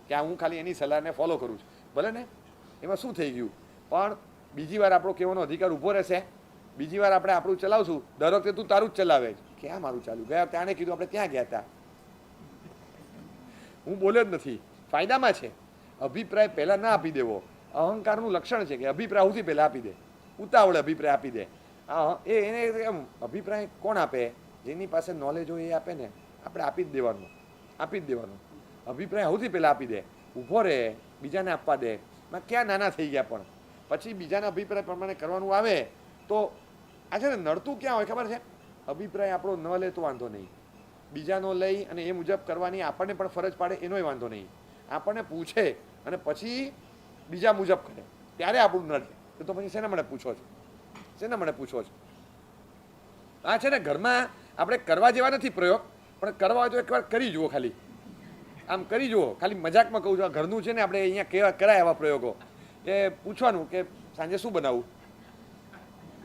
કે આ હું ખાલી એની સલાહને ફોલો કરું છું, ભલે ને એમાં શું થઈ ગયું. પણ બીજી વાર આપણો કહેવાનો અધિકાર ઊભો રહેશે. બીજી વાર આપણે આપણું ચલાવશું, દર વખતે તું તારું જ ચલાવે છે. ક્યાં મારું ચાલ્યું? ગયા ત્યાંને કીધું આપણે ત્યાં ગયા હતા, હું બોલ્યો જ નથી. ફાયદામાં છે. અભિપ્રાય પહેલાં ના આપી દેવો અહંકારનું લક્ષણ છે, કે અભિપ્રાય સૌથી પહેલાં આપી દે, ઉતાવળે અભિપ્રાય આપી દે. એને એમ અભિપ્રાય કોણ આપે? જેની પાસે નોલેજ હોય એ આપે ને. આપણે આપી જ દેવાનું. અભિપ્રાય સૌથી પહેલાં આપી દે, ઊભો રહે, બીજાને આપવા દે. ક્યાં નાના થઈ ગયા, પણ પછી બીજાના અભિપ્રાય પ્રમાણે કરવાનું આવે તો આ છે ને નડતું ક્યાં હોય ખબર છે? અભિપ્રાય આપણો ન લે તો વાંધો નહીં, બીજાનો લઈ અને એ મુજબ કરવાની આપણને પણ ફરજ પાડે એનોય વાંધો નહીં. આપણને પૂછે અને પછી બીજા મુજબ કરે ત્યારે આપણું નડે. તો પછી શેના મને પૂછો છો? આ છે ને ઘરમાં આપણે કરવા જેવા નથી પ્રયોગ, પણ કરવા હોય તો એકવાર કરી જુઓ. ખાલી આમ કરી જુઓ, ખાલી મજાકમાં કહું છું. આ ઘરનું છે ને, આપણે અહીંયા કરાય એવા પ્રયોગો કે પૂછવાનું કે સાંજે શું બનાવું?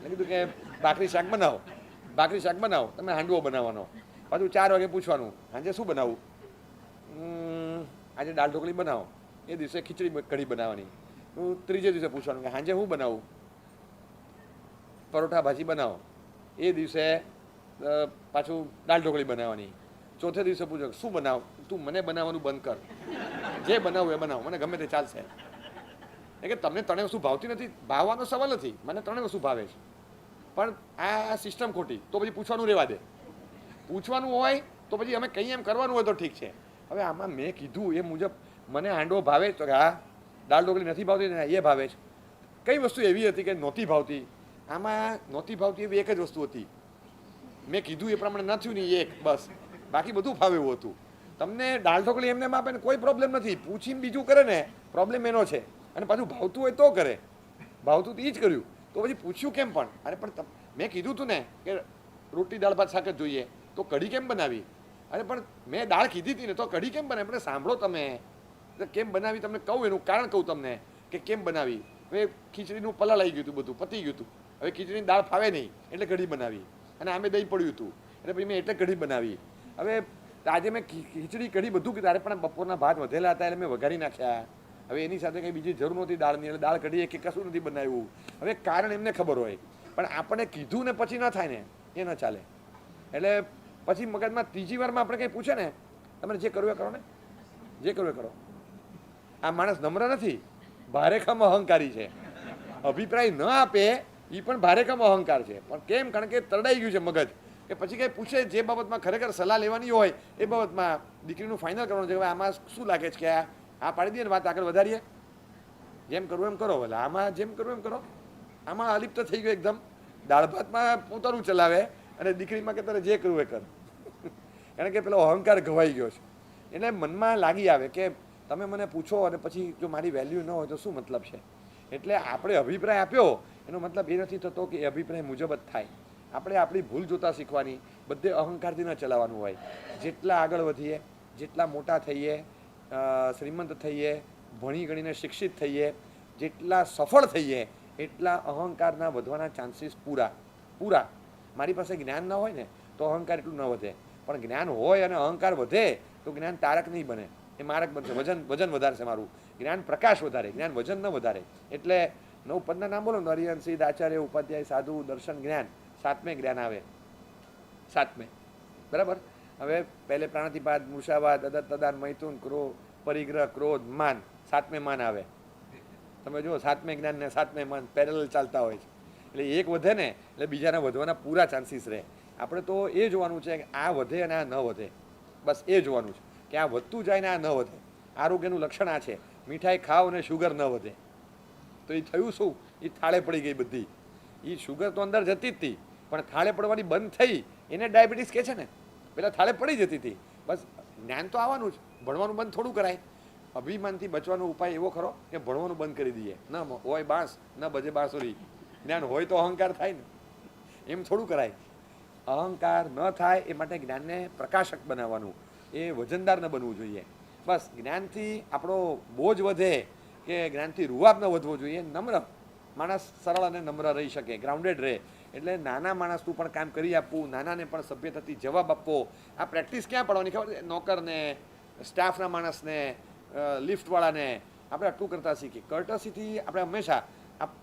મેં કીધું કે ભાખરી શાક બનાવો. તમે હાંડવો બનાવવાનો. પાછું 4 વાગે પૂછવાનું સાંજે શું બનાવું? આજે દાળ ઢોકળી બનાવો. એ દિવસે ખીચડી કઢી બનાવવાની. ત્રીજે દિવસે પૂછવાનું કે સાંજે શું બનાવું? પરોઠા ભાજી બનાવો. એ દિવસે પાછું દાળ ઢોકળી બનાવવાની. ચોથે દિવસે પૂછો શું બનાવ? તું મને બનાવવાનું બંધ કર, જે બનાવું એ બનાવ, મને ગમે તે ચાલશે. એટલે કે તમને 3 વસ્તુ ભાવતી નથી, ભાવવાનો સવાલ નથી, મને 3 વસ્તુ ભાવે છે, પણ આ સિસ્ટમ ખોટી. તો પછી પૂછવાનું રહેવા દે. પૂછવાનું હોય તો પછી અમે કંઈ એમ કરવાનું હોય તો ઠીક છે. હવે આમાં મેં કીધું એ મુજબ મને હાંડવો ભાવે તો હા, દાળ ઢોકળી નથી ભાવતી ને એ ભાવે છે. કઈ વસ્તુ એવી હતી કે નહોતી ભાવતી? આમાં નહોતી ભાવતી એવી એક જ વસ્તુ હતી. મેં કીધું એ પ્રમાણે ન થયું ને એક, બસ. બાકી બધું ભાવે એવું હતું. તમને દાળ ઢોકળી એમને આપે ને કોઈ પ્રોબ્લેમ નથી, પૂછીને બીજું કરે ને પ્રોબ્લેમ એનો છે. અને પાછું ભાવતું હોય તો કરે, ભાવતું તો એ જ કર્યું, તો પછી પૂછ્યું કેમ? પણ અરે પણ મેં કીધું હતું ને કે રોટી દાળ ભાત શાક જ જોઈએ, તો કઢી કેમ બનાવી? અરે પણ મેં દાળ કીધી હતી ને, તો કઢી કેમ બનાવી? પણ સાંભળો તમે, તો કેમ બનાવી તમને કહું, એનું કારણ કહું તમને કે કેમ બનાવી. હવે ખીચડીનું પલાળ આવી ગયું હતું, બધું પતી ગયું હતું. હવે ખીચડીની દાળ ફાવે નહીં એટલે કઢી બનાવી, અને આમે દહીં પડ્યું હતું એટલે પછી મેં એટલે કઢી બનાવી. હવે આજે મેં ખીચડી કઢી બધું ત્યારે પણ બપોરના ભાત વધેલા હતા એટલે મેં વઘારી નાખ્યા. હવે એની સાથે કંઈ બીજી જરૂર નહોતી દાળની, એટલે દાળ કઢી કે કશું નથી બનાવ્યું. હવે કારણ એમને ખબર હોય, પણ આપણે કીધું ને પછી ન થાય ને એ ન ચાલે. એટલે પછી મગજમાં ત્રીજી વારમાં આપણે કંઈ પૂછે ને, તમે જે કરવું એ કરો ને, જે કરવું એ કરો. આ માણસ નમ્ર નથી, ભારેખમ અહંકારી છે. અભિપ્રાય ન આપે એ પણ ભારેખમ અહંકાર છે. પણ કેમ? કારણ કે તરડાઈ ગયું છે મગજ, કે પછી કંઈ પૂછે જે બાબતમાં ખરેખર સલાહ લેવાની હોય એ બાબતમાં દીકરીનું ફાઇનલ કરવાનું છે. હવે આમાં શું લાગે છે કે આ પાડી દઈએ ને વાત આગળ વધારીએ, જેમ કરવું એમ કરો. ભલે આમાં જેમ કરવું એમ કરો. આમાં અલિપ્ત થઈ ગયો એકદમ, દાળ ભાતમાં પોતાનું ચલાવે અને દીકરીમાં કે તારે જે કરવું એ કર. કારણ કે પેલો અહંકાર ઘવાઈ ગયો છે. એટલે મનમાં લાગી આવે કે તમે મને પૂછો અને પછી જો મારી વેલ્યુ ન હોય તો શું મતલબ છે. એટલે આપણે અભિપ્રાય આપ્યો એનો મતલબ એ નથી થતો કે એ અભિપ્રાય મુજબ જ થાય. આપણે આપણી ભૂલ જોતા શીખવાની, બધે અહંકારથી ન ચલાવવાનું હોય. જેટલા આગળ વધીએ, જેટલા મોટા થઈએ, શ્રીમંત થઈએ, ભણી ગણીને શિક્ષિત થઈએ, જેટલા સફળ થઈએ, એટલા અહંકારના વધવાના ચાન્સીસ પૂરા. મારી પાસે જ્ઞાન ન હોય ને તો અહંકાર એટલું ન વધે, પણ જ્ઞાન હોય અને અહંકાર વધે તો જ્ઞાન તારક નહીં બને, એ મારક બનશે. વજન વધારશે મારું. જ્ઞાન પ્રકાશ વધારે, જ્ઞાન વજન ન વધારે. એટલે 9 પદના નામ બોલો ને, હરિહંસ, સિદ્ધ, આચાર્ય, ઉપાધ્યાય, સાધુ, દર્શન, જ્ઞાન. 7મે જ્ઞાન આવે, 7મે. બરાબર. હવે પહેલે પ્રાણાતિપાત, મૂષાવાદ, અદત્તદાન, મૈથુન, પરિગ્રહ, ક્રોધ, માન. 7મે માન આવે. તમે જુઓ 7મે જ્ઞાન ને 7મે માન પેરેલલ ચાલતા હોય છે. એટલે એક વધે ને એટલે બીજાના વધવાના પૂરા ચાન્સીસ રહે. આપણે તો એ જોવાનું છે કે આ વધે અને આ ન વધે, બસ એ જોવાનું છે કે આ વધતું જાય ને આ ન વધે. આરોગ્યનું લક્ષણ આ છે, મીઠાઈ ખાઓ અને શુગર ન વધે. તો એ થયું શું? એ થાળે પડી ગઈ બધી. એ શુગર તો અંદર જતી જ હતી, પણ થાળે પડવાની બંધ થઈ એને ડાયાબિટીસ કહે છે ને. પેલા થાળે પડી જતી હતી. બસ જ્ઞાન તો આવવાનું જ, ભણવાનું બંધ થોડું કરાય. અભિમાનથી બચવાનો ઉપાય એવો ખરો કે ભણવાનું બંધ કરી દઈએ. ન હોય બાંસ, ન બજે બાંસુરી. જ્ઞાન હોય તો અહંકાર થાય ને, એમ થોડું કરાય. અહંકાર ન થાય એ માટે જ્ઞાનને પ્રકાશક બનાવવાનું, એ વજનદાર ન બનવું જોઈએ. બસ જ્ઞાનથી આપણો બોજ વધે કે જ્ઞાનથી રૂવાબ ન વધવો જોઈએ. નમ્ર માણસ સરળ અને નમ્ર રહી શકે, ગ્રાઉન્ડેડ રહે. એટલે નાના માણસનું પણ કામ કરી આપવું, નાનાને પણ સભ્યતાથી જવાબ આપવો. આ પ્રેક્ટિસ ક્યાં પડવાની ખબર છે? નોકરને, સ્ટાફના માણસને, લિફ્ટવાળાને આપણે આટલું કરતા શીખીએ. કર્ટસીથી આપણે હંમેશા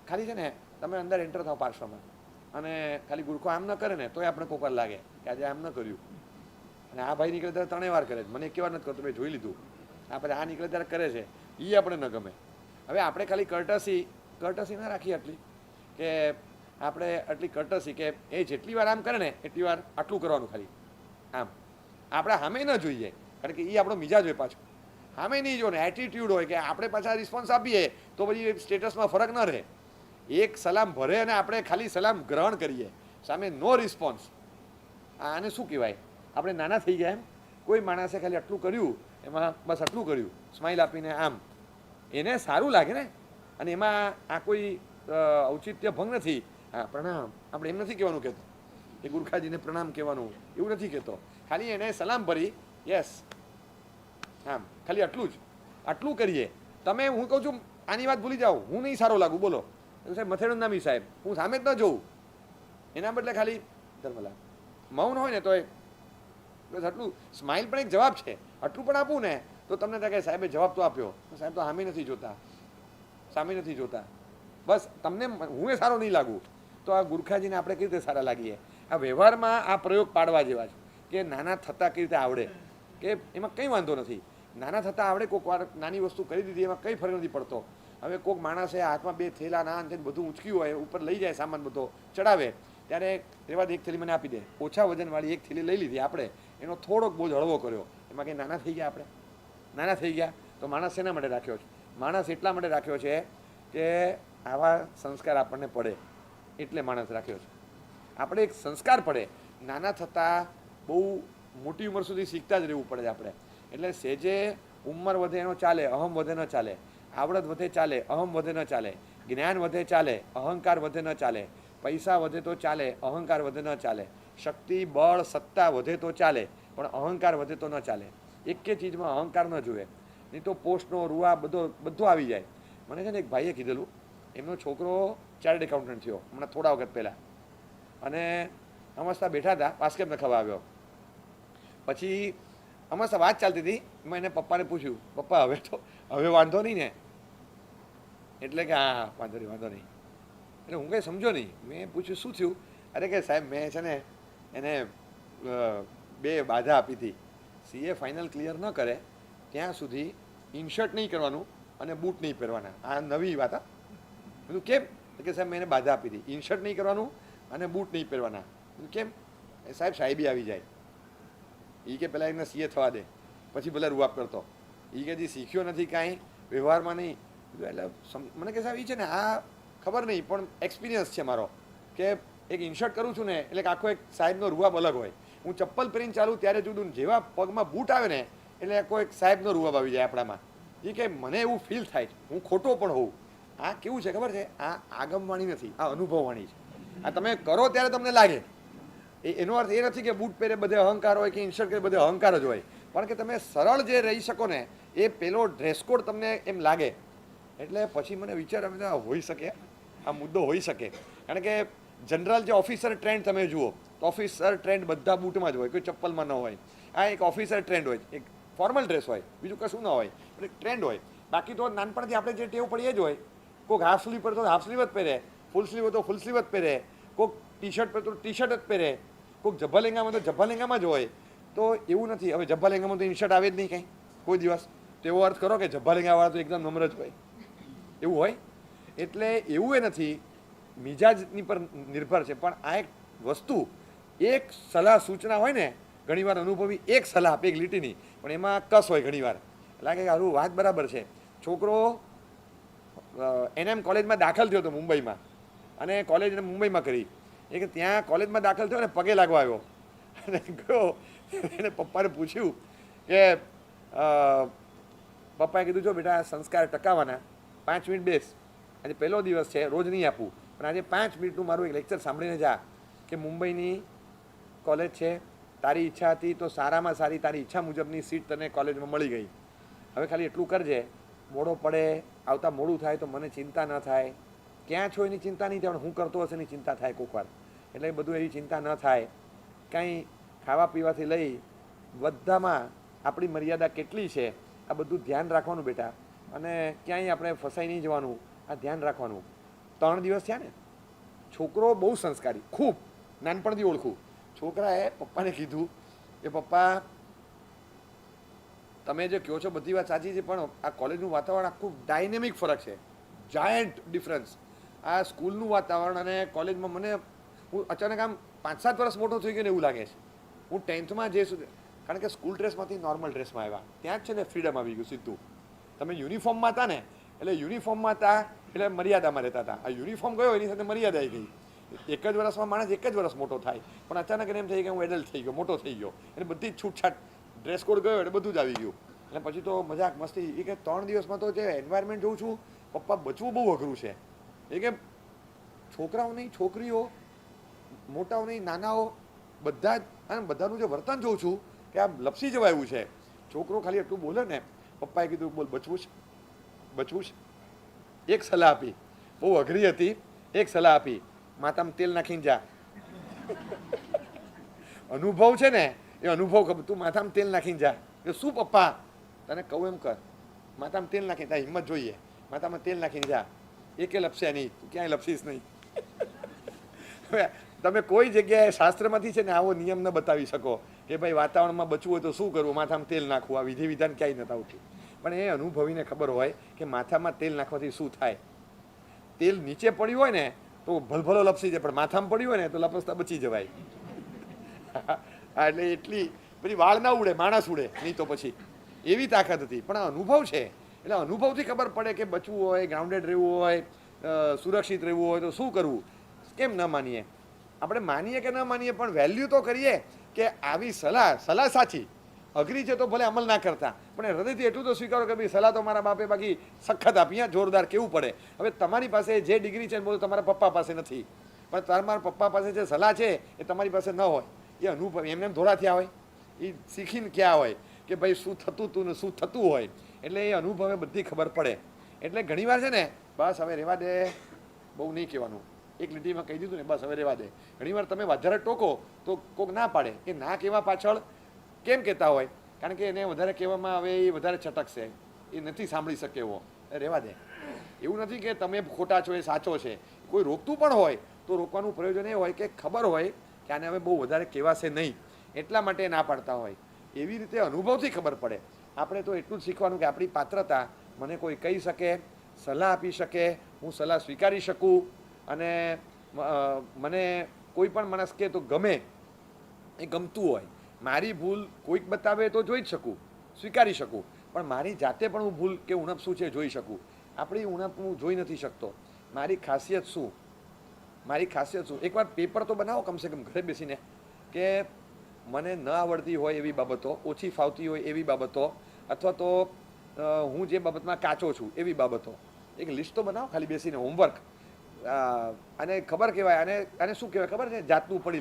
ખાલી છે ને, તમે અંદર એન્ટર થાવ પાર્શ્વમાં અને ખાલી ગુરખો આમ ન કરે ને તોય આપણે કોકર લાગે કે આજે આમ ન કર્યું. અને આ ભાઈ નીકળે ત્યારે 3 વાર કરે છે, મને 1 વાર નથી કરતો, મેં જોઈ લીધું. આપણે આ નીકળે ત્યારે કરે છે, એ આપણે ન ગમે. હવે આપણે ખાલી કર્ટસી ના રાખીએ આટલી, કે આપણે આટલી કર્ટસી કે એ જેટલી વાર આમ કરે ને એટલી વાર આટલું કરવાનું ખાલી આમ. આપણે સામે ન જોઈએ, કારણ કે એ આપણો મિજાજ હોય. પાછો સામે નહીં જો ને એટીટ્યુડ હોય કે આપણે પાછા રિસ્પોન્સ આપીએ તો પછી સ્ટેટસમાં ફરક ન રહે. એક સલામ ભરે અને આપણે ખાલી સલામ ગ્રહણ કરીએ, સામે નો રિસ્પોન્સ. આને શું કહેવાય? આપણે નાના થઈ ગયા એમ. કોઈ માણસે ખાલી આટલું કર્યું, એમાં બસ આટલું કર્યું, સ્માઇલ આપીને આમ, એને સારું લાગે ને. અને એમાં આ કોઈ ઔચિત્ય ભંગ નથી. હા પ્રણામ, આપણે એમ નથી કહેવાનું કહેતો એ ગુરખાજીને પ્રણામ કહેવાનું, એવું નથી કહેતો. ખાલી એને સલામ ભરી, યસ આમ, ખાલી આટલું કરીએ. તમે, હું કહું છું આની વાત ભૂલી જાઓ, હું નહીં સારો લાગુ, બોલો સાહેબ મથેડન નામી સાહેબ, હું સામે જ ન જોઉં. એના બદલે ખાલી ધર્મલા મૌન હોય ને તો બસ આટલું. સ્માઇલ પણ એક જવાબ છે. આટલું પણ આપું ને તો તમને થાય કે સાહેબે જવાબ તો આપ્યો, સાહેબ તો સામે નથી જોતા. બસ તમને હું એ સારો નહીં લાગુ. તો આ ગુરખાજીને આપણે કેવી રીતે સારા લાગીએ? આ વ્યવહારમાં આ પ્રયોગ પાડવા જેવા છે કે નાના થતાં કેવી રીતે આવડે, કે એમાં કંઈ વાંધો નથી. નાના થતાં આવડે, કોઈક વાર નાની વસ્તુ કરી દીધી એમાં કંઈ ફરક નથી પડતો. હવે કોઈક માણસે હાથમાં 2 થેલા ના અંતે બધું ઊંચક્યું હોય, ઉપર લઈ જાય, સામાન બધો ચડાવે, ત્યારે રેવા દે, 1 થેલી મને આપી દે. ઓછા વજનવાળી 1 થેલી લઈ લીધી આપણે, એનો થોડોક બોજ હળવો કર્યો, એમાં કંઈ નાના થઈ ગયા આપણે? નાના થઈ ગયા. તો માણસ શેના માટે રાખ્યો છે? માણસ એટલા માટે રાખ્યો છે કે આવા સંસ્કાર આપણને પડે, એટલે માણસ રાખ્યો છે. આપણે એક સંસ્કાર પડે. નાના થતાં બહુ મોટી ઉંમર સુધી શીખતા જ રહેવું પડે આપણે. એટલે સેજે ઉંમર વધે એનો ચાલે, અહમ વધે ન ચાલે. આવડત વધે ચાલે, અહમ વધે ન ચાલે. જ્ઞાન વધે ચાલે, અહંકાર વધે ન ચાલે. પૈસા વધે તો ચાલે, અહંકાર વધે ન ચાલે. શક્તિ, બળ, સત્તા વધે તો ચાલે, પણ અહંકાર વધે તો ન ચાલે. એક ચીજમાં અહંકાર ન જોઈએ. નહીં તો પોસ્ટનો રૂઆ બધું આવી જાય. મને છે ને એક ભાઈએ કીધેલું, એમનો છોકરો ચાર્ટર્ડ એકાઉન્ટન્ટ થયો હમણાં થોડા વખત પહેલાં, અને અમસ્તા બેઠા હતા, બાસ્કેટને ખવા આવ્યો. પછી અમસ્તા વાત ચાલતી હતી, મેં એને પપ્પાને પૂછ્યું, પપ્પા હવે વાંધો નહીં ને? એટલે કે હા વાંધો નહીં. એટલે હું કંઈ સમજો નહીં. મેં પૂછ્યું શું થયું? અરે કે સાહેબ મેં છે ને એને 2 બાધા આપી હતી, સીએ ફાઇનલ ક્લિયર ન કરે ત્યાં સુધી ઇનશર્ટ નહીં કરવાનું અને બૂટ નહીં પહેરવાના. આ નવી વાત. હા, બધું કેમ? કે સાહેબ મેં એને બાધા આપી હતી, ઇનશર્ટ નહીં કરવાનું અને બૂટ નહીં પહેરવાના. કેમ? એ સાહેબી આવી જાય. એ કે પહેલાં એમને સીએ થવા દે, પછી ભલે રૂઆબ કરતો. એ કે જે શીખ્યો નથી કાંઈ વ્યવહારમાં નહીં. એટલે મને કે સાહેબ એ છે ને આ ખબર નહીં પણ એક્સપિરિયન્સ છે મારો કે એક ઇનશર્ટ કરું છું ને એટલે આખો એક સાહેબનો રૂઆબ અલગ હોય. હું ચપ્પલ પહેરીને ચાલું ત્યારે જુદું, જેવા પગમાં બૂટ આવે ને એટલે આખો એક સાહેબનો રૂઆબ આવી જાય આપણામાં. એ કે મને એવું ફીલ થાય છે, હું ખોટો પણ હોઉં. આ કેવું છે ખબર છે? આ આગમવાણી નથી, આ અનુભવવાણી છે. આ તમે કરો ત્યારે તમને લાગે. એનો અર્થ એ નથી કે બૂટ પહેરે બધે અહંકાર હોય કે ઇન્શર્ટ કરે બધે અહંકાર જ હોય, પણ કે તમે સરળ જે રહી શકો ને એ પેલો ડ્રેસકોડ તમને એમ લાગે. એટલે પછી મને વિચાર આવે હોઈ શકે, આ મુદ્દો હોઈ શકે. કારણ કે જનરલ જે ઓફિસર ટ્રેન્ડ તમે જુઓ તો ઓફિસર ટ્રેન્ડ બધા બૂટમાં જ હોય, કોઈ ચપ્પલમાં ન હોય. આ એક ઓફિસર ટ્રેન્ડ હોય, એક ફોર્મલ ડ્રેસ હોય, બીજું કશું ન હોય, એટલે ટ્રેન્ડ હોય. બાકી તો નાનપણથી આપણે જે ટેવ પડી એ જ હોય. કોઈક હાફ સ્લીવ પર તો હાફ સ્લીવ જ પહેરે, ફૂલ સ્લીવ હોય તો ફૂલ સ્લીવ જ પહેરે, કોઈક ટી શર્ટ પર તો ટી શર્ટ જ પહેરે, કોઈક જબ્બા લેંગામાં તો જબ્બા લેંગામાં જ હોય. તો એવું નથી. હવે જબ્બા લેંગામાં તો ઇનશર્ટ આવે જ નહીં કાંઈ કોઈ દિવસ. તો એવો અર્થ કરો કે જબ્બા લેંગાવાળા તો એકદમ નમ્ર જ હોય, એવું હોય? એટલે એવું એ નથી, મિજાજની પર નિર્ભર છે. પણ આ એક વસ્તુ, એક સલાહ સૂચના હોય ને, ઘણીવાર અનુભવી એક સલાહ આપે એક લીટીની, પણ એમાં કસ હોય ઘણીવાર. લાગે કે હારું વાત બરાબર છે. છોકરો એનએમ કોલેજમાં દાખલ થયો હતો મુંબઈમાં, અને કોલેજ એને મુંબઈમાં કરી. એ કે ત્યાં કોલેજમાં દાખલ થયો ને પગે લાગવા આવ્યો અને ગયો. એને પપ્પાને પૂછ્યું કે પપ્પાએ કીધું જો બેટા સંસ્કાર ટકાવવાના, 5 મિનિટ બેસ, આજે પહેલો દિવસ છે, રોજ નહીં આપું, પણ આજે 5 મિનિટનું મારું એક લેક્ચર સાંભળીને જા કે મુંબઈની કોલેજ છે, તારી ઈચ્છા હતી તો સારામાં સારી તારી ઈચ્છા મુજબની સીટ તને કોલેજમાં મળી ગઈ. હવે ખાલી એટલું કરજે, મોડો પડે, આવતા મોડું થાય તો મને ચિંતા ન થાય. ક્યાં છો એની ચિંતા નહીં થાય, પણ હું કરતો હશે એની ચિંતા થાય કોઈક વાર. એટલે એ બધું એવી ચિંતા ન થાય. કાંઈ ખાવા પીવાથી લઈ બધામાં આપણી મર્યાદા કેટલી છે આ બધું ધ્યાન રાખવાનું બેટા. અને ક્યાંય આપણે ફસાઈ નહીં જવાનું, આ ધ્યાન રાખવાનું. 3 દિવસ થયા ને, છોકરો બહુ સંસ્કારી, ખૂબ નાનપણથી ઓળખું. છોકરાએ પપ્પાને કીધું કે પપ્પા તમે જે કહો છો બધી વાત સાચી છે, પણ આ કોલેજનું વાતાવરણ આખું ડાયનેમિક ફરક છે, જાયન્ટ ડિફરન્સ. આ સ્કૂલનું વાતાવરણ અને કોલેજમાં મને હું અચાનક આમ 5-7 વર્ષ મોટો થઈ ગયો ને એવું લાગે છે. હું 10થમાં જે સુધી, કારણ કે સ્કૂલ ડ્રેસમાંથી નોર્મલ ડ્રેસમાં આવ્યા, ત્યાં જ છે ને ફ્રીડમ આવી ગયું સીધું. તમે યુનિફોર્મમાં હતા ને એટલે યુનિફોર્મમાં હતા એટલે મર્યાદામાં રહેતા હતા. આ યુનિફોર્મ ગયો એની સાથે મર્યાદા આવી ગઈ. એક જ વર્ષમાં માણસ એક જ વર્ષ મોટો થાય, પણ અચાનક એને એમ થઈ કે હું એડલ્ટ થઈ ગયો, મોટો થઈ ગયો, એટલે બધી જ છૂટછાટ ડ્રેસ કોડ ગયો એટલે બધું જ આવી ગયું. અને પછી તો મજાક મસ્તી. એ કે 3 દિવસમાં તો જે એન્વાયરમેન્ટ જોઉં છું પપ્પા, બચવું બહુ અઘરું છે. એ કે છોકરાઓ નહીં, છોકરીઓ, મોટાઓ નહીં, નાનાઓ, બધા જ, અને બધાનું જે વર્તન જોઉં છું કે આમ લપસી જવાય એવું છે. છોકરો ખાલી એટલું બોલે ને, પપ્પાએ કીધું બોલ બચવું છે, બચવું છે. એક સલાહ આપી, બહુ અઘરી હતી. એક સલાહ આપી, માથામાં તેલ નાખીને જા. અનુભવ છે ને એ અનુભવ ખબર, તું માથામાં તેલ નાખીને જા. કે શું પપ્પા? તને કહું એમ કર, માથામાં તેલ નાખીને, તારી હિંમત જોઈએ, માથામાં તેલ નાખીને જા. એ કે લપસે નહીં, તું ક્યાંય લપસીશ નહીં. હવે તમે કોઈ જગ્યાએ શાસ્ત્રમાંથી છે ને આવો નિયમ ન બતાવી શકો કે ભાઈ વાતાવરણમાં બચવું હોય તો શું કરવું, માથામાં તેલ નાખવું. આ વિધિ વિધાન ક્યાંય નથી આવતું. પણ એ અનુભવીને ખબર હોય કે માથામાં તેલ નાખવાથી શું થાય. તેલ નીચે પડ્યું હોય ને તો ભલભલો લપસી જાય, પણ માથામાં પડ્યું હોય ને તો લપસતા બચી જવાય. એટલે એટલી પછી વાળ ના ઉડે, માણસ ઉડે નહીં તો પછી એવી તાકાત હતી. પણ આ અનુભવ છે એટલે અનુભવથી ખબર પડે કે બચવું હોય, ગ્રાઉન્ડેડ રહેવું હોય, સુરક્ષિત રહેવું હોય તો શું કરવું. કેમ ન માનીએ આપણે? માનીએ કે ન માનીએ પણ વેલ્યુ તો કરીએ કે આવી સલાહ સાચી, અઘરી છે તો ભલે અમલ ના કરતા, પણ હૃદયથી એટલું તો સ્વીકારો કે ભાઈ સલાહ તો મારા બાપે બાકી સખત આપી, જોરદાર કેવું પડે. હવે તમારી પાસે જે ડિગ્રી છે બોલો તમારા પપ્પા પાસે નથી, પણ તમારા પપ્પા પાસે જે સલાહ છે એ તમારી પાસે ન હોય. એ અનુભવ એમને ધોળા થયા હોય, એ શીખીને ક્યાં હોય કે ભાઈ શું થતું હતું ને શું થતું હોય. એટલે એ અનુભવે બધી ખબર પડે. એટલે ઘણીવાર છે ને બસ હવે રહેવા દે, બહુ નહીં કહેવાનું, એક લીટીમાં કહી દીધું ને બસ હવે રહેવા દે. ઘણીવાર તમે વધારે ટોકો તો કોઈક ના પાડે, એ ના કહેવા પાછળ કેમ કહેતા હોય, કારણ કે એને વધારે કહેવામાં હવે એ વધારે છટકશે, એ નથી સાંભળી શકે એવો, રહેવા દે. એવું નથી કે તમે ખોટા છો એ સાચો છે, કોઈ રોકતું પણ હોય તો રોકવાનું પ્રયોજન એ હોય કે ખબર હોય કે આને હવે બહુ વધારે કહેવાશે નહીં, એટલા માટે ના પાડતા હોય. એવી રીતે અનુભવથી ખબર પડે. આપણે તો એટલું જ શીખવાનું કે આપણી પાત્રતા, મને કોઈ કહી શકે, સલાહ આપી શકે, હું સલાહ સ્વીકારી શકું, અને મને કોઈ પણ માણસ કહે તો ગમે, એ ગમતું હોય. મારી ભૂલ કોઈક બતાવે તો જોઈ જ શકું, સ્વીકારી શકું, પણ મારી જાતે પણ હું ભૂલ કે ઉણપ શું છે જોઈ શકું. આપણી ઉણપ હું જોઈ નથી શકતો. મારી ખાસિયત શું, મારી ખાસિયત શું. એકવાર પેપર તો બનાવો કમસે કમ ઘરે બેસીને, કે મને ન આવડતી હોય એવી બાબતો, ઓછી ફાવતી હોય એવી બાબતો, અથવા તો હું જે બાબતમાં કાચો છું એવી બાબતો. એક લિસ્ટ તો બનાવો ખાલી બેસીને, હોમવર્ક. અને ખબર કહેવાય, આને શું કહેવાય ખબર છે? જાતનું પડી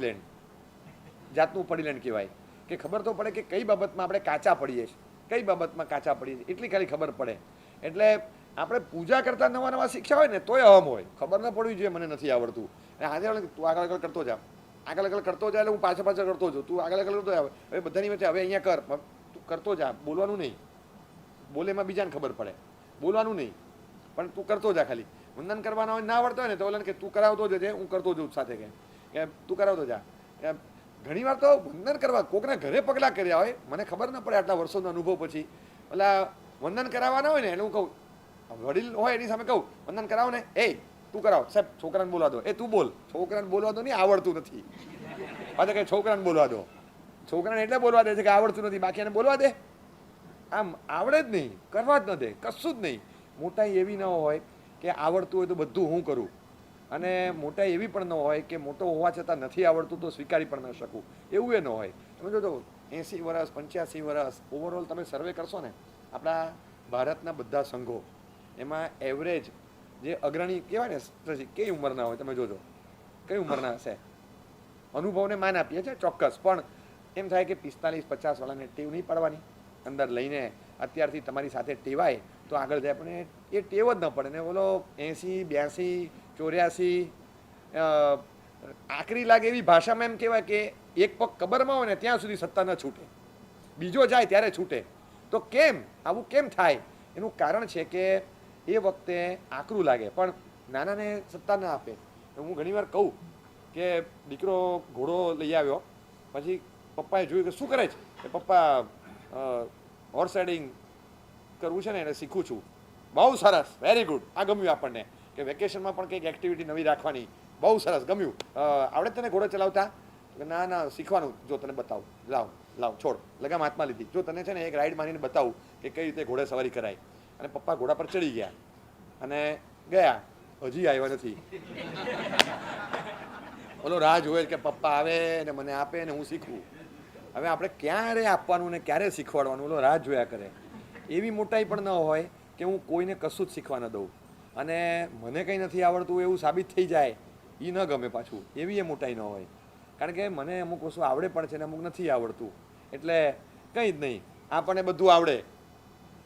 લેણ કહેવાય. કે ખબર તો પડે કે કઈ બાબતમાં આપણે કાચા પડીએ છીએ, કઈ બાબતમાં કાચા પડીએ છીએ, એટલી ખાલી ખબર પડે. એટલે આપણે પૂજા કરતા નવા નવા શીખ્યા હોય ને તોય અહમ હોય, ખબર ન પડવી જોઈએ મને નથી આવડતું. અને આજે તું આગળ કરતો જા, આગળ કરતો જાય, એટલે હું પાછળ કરતો જાઉં, તું આગળ કરતો જાય. હવે બધાની વચ્ચે હવે અહીંયા કર, તું કરતો જા, બોલવાનું નહીં. બોલેમાં બીજાને ખબર પડે, બોલવાનું નહીં, પણ તું કરતો જા. ખાલી વંદન કરવાના હોય, ના આવડતો હોય ને તો ઓલાને કે તું કરાવતો જજે, હું કરતો જઉં સાથે, કે તું કરાવતો જા. ઘણી વાર તો વંદન કરવા કોકના ઘરે પગલાં કર્યા હોય, મને ખબર ન પડે આટલા વર્ષોનો અનુભવ પછી, ઓલા વંદન કરાવવાના હોય ને એટલે હું કહું, વડીલ હોય એની સામે કહું વંદન કરાવો ને, એ તું કરાવ સાહેબ, છોકરાને બોલવા દો, એ તું બોલ, છોકરાને બોલવા દો નહીં, આવડતું નથી. પાછા કે છોકરાને બોલવા દો, છોકરાને એટલે બોલવા દે છે કે આવડતું નથી, બાકી એને બોલવા દે. આમ આવડે જ નહીં, કરવા જ ન દે, કશું જ નહીં. મોટાઈ એવી ન હોય કે આવડતું હોય તો બધું હું કરું, અને મોટાઈ એવી પણ ન હોય કે મોટો હોવા છતાં નથી આવડતું તો સ્વીકારી પણ ન શકું, એવું એ ન હોય. તમે જોજો 80 વર્ષ 85 વર્ષ ઓવરઓલ તમે સર્વે કરશો ને આપણા ભારતના બધા સંઘો, એમાં એવરેજ જે અગ્રણી કહેવાય ને કઈ ઉંમરના હોય તમે જોજો, કઈ ઉંમરના હશે. અનુભવને માન આપીએ છીએ ચોક્કસ, પણ એમ થાય કે 45-50 વાળાને ટેવ નહીં પાડવાની, અંદર લઈને અત્યારથી તમારી સાથે ટેવાય તો આગળ જાય, પણ એ ટેવ જ ન પડે ને. બોલો 80, 82, 84 આકરી લાગે એવી ભાષામાં એમ કહેવાય કે એક પગ કબરમાં હોય ને ત્યાં સુધી સત્તા ન છૂટે, બીજો જાય ત્યારે છૂટે. તો કેમ આવું કેમ થાય? એનું કારણ છે કે એ વખતે આકરું લાગે પણ નાનાને સત્તા ના આપે. હું ઘણીવાર કહું કે દીકરો ઘોડો લઈ આવ્યો, પછી પપ્પાએ જોયું કે શું કરે છે, કે પપ્પા હોર્સ રાઇડિંગ કરવું છે ને એને શીખું છું. બહુ સરસ, વેરી ગુડ, આ ગમ્યું આપણને, કે વેકેશનમાં પણ કંઈક એક્ટિવિટી નવી રાખવાની, બહુ સરસ, ગમ્યું. આવડે તને ઘોડો ચલાવતા? ના ના શીખવાનું, જો તને બતાવું, લાવ છોડ, લગામ હાથમાં લીધી, જો તને છે ને એક રાઈડ મારીને બતાવું કે કઈ રીતે ઘોડે સવારી કરાય. અને પપ્પા ઘોડા પર ચડી ગયા અને ગયા, હજી આવ્યા નથી. બોલો રાહ જોવે કે પપ્પા આવે ને મને આપે ને હું શીખવું. હવે આપણે ક્યારે આપવાનું ને ક્યારે શીખવાડવાનું, બોલો રાહ જોયા કરે. એવી મોટાઈ પણ ન હોય કે હું કોઈને કશું જ શીખવા ન દઉં અને મને કંઈ નથી આવડતું એવું સાબિત થઈ જાય, એ ન ગમે પાછું. એવી એ મોટાઈ ન હોય, કારણ કે મને અમુક વસ્તુ આવડે પણ છે ને અમુક નથી આવડતું, એટલે કંઈ જ નહીં, આપણને બધું આવડે,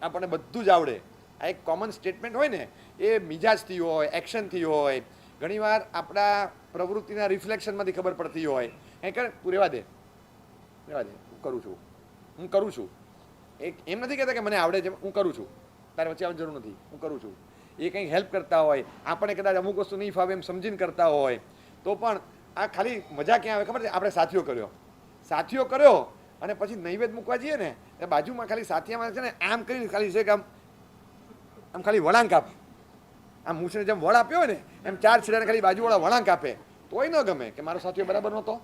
આપણને બધું જ આવડે. આ એક કોમન સ્ટેટમેન્ટ હોય ને, એ મિજાજથી હોય, એક્શનથી હોય, ઘણીવાર આપણા પ્રવૃત્તિના રિફ્લેક્શનમાંથી ખબર પડતી હોય. એ કર, તું રહેવા દે, હું કરું છું. એમ નથી કહેતા કે મને આવડે છે, હું કરું છું, તારે વચ્ચે આવવાની જરૂર નથી, હું કરું છું. એ કંઈક હેલ્પ કરતા હોય, આપણે કદાચ અમુક વસ્તુ નહીં ફાવે એમ સમજીને કરતા હોય તો પણ આ ખાલી મજા ક્યાં આવે ખબર છે? આપણે સાથીઓ કર્યો અને પછી નૈવેદ્ય મૂકવા જઈએ ને એ બાજુમાં ખાલી સાથીયામાં છે ને આમ કરીને ખાલી છે કે આમ ખાલી વળાંક આપે, આમ મૂછને જેમ વળ આપ્યો હોય ને એમ 4 છેડાને ખાલી બાજુવાળા વળાંક આપે, તોય ન ગમે કે મારો સાથીઓ બરાબર નહોતો.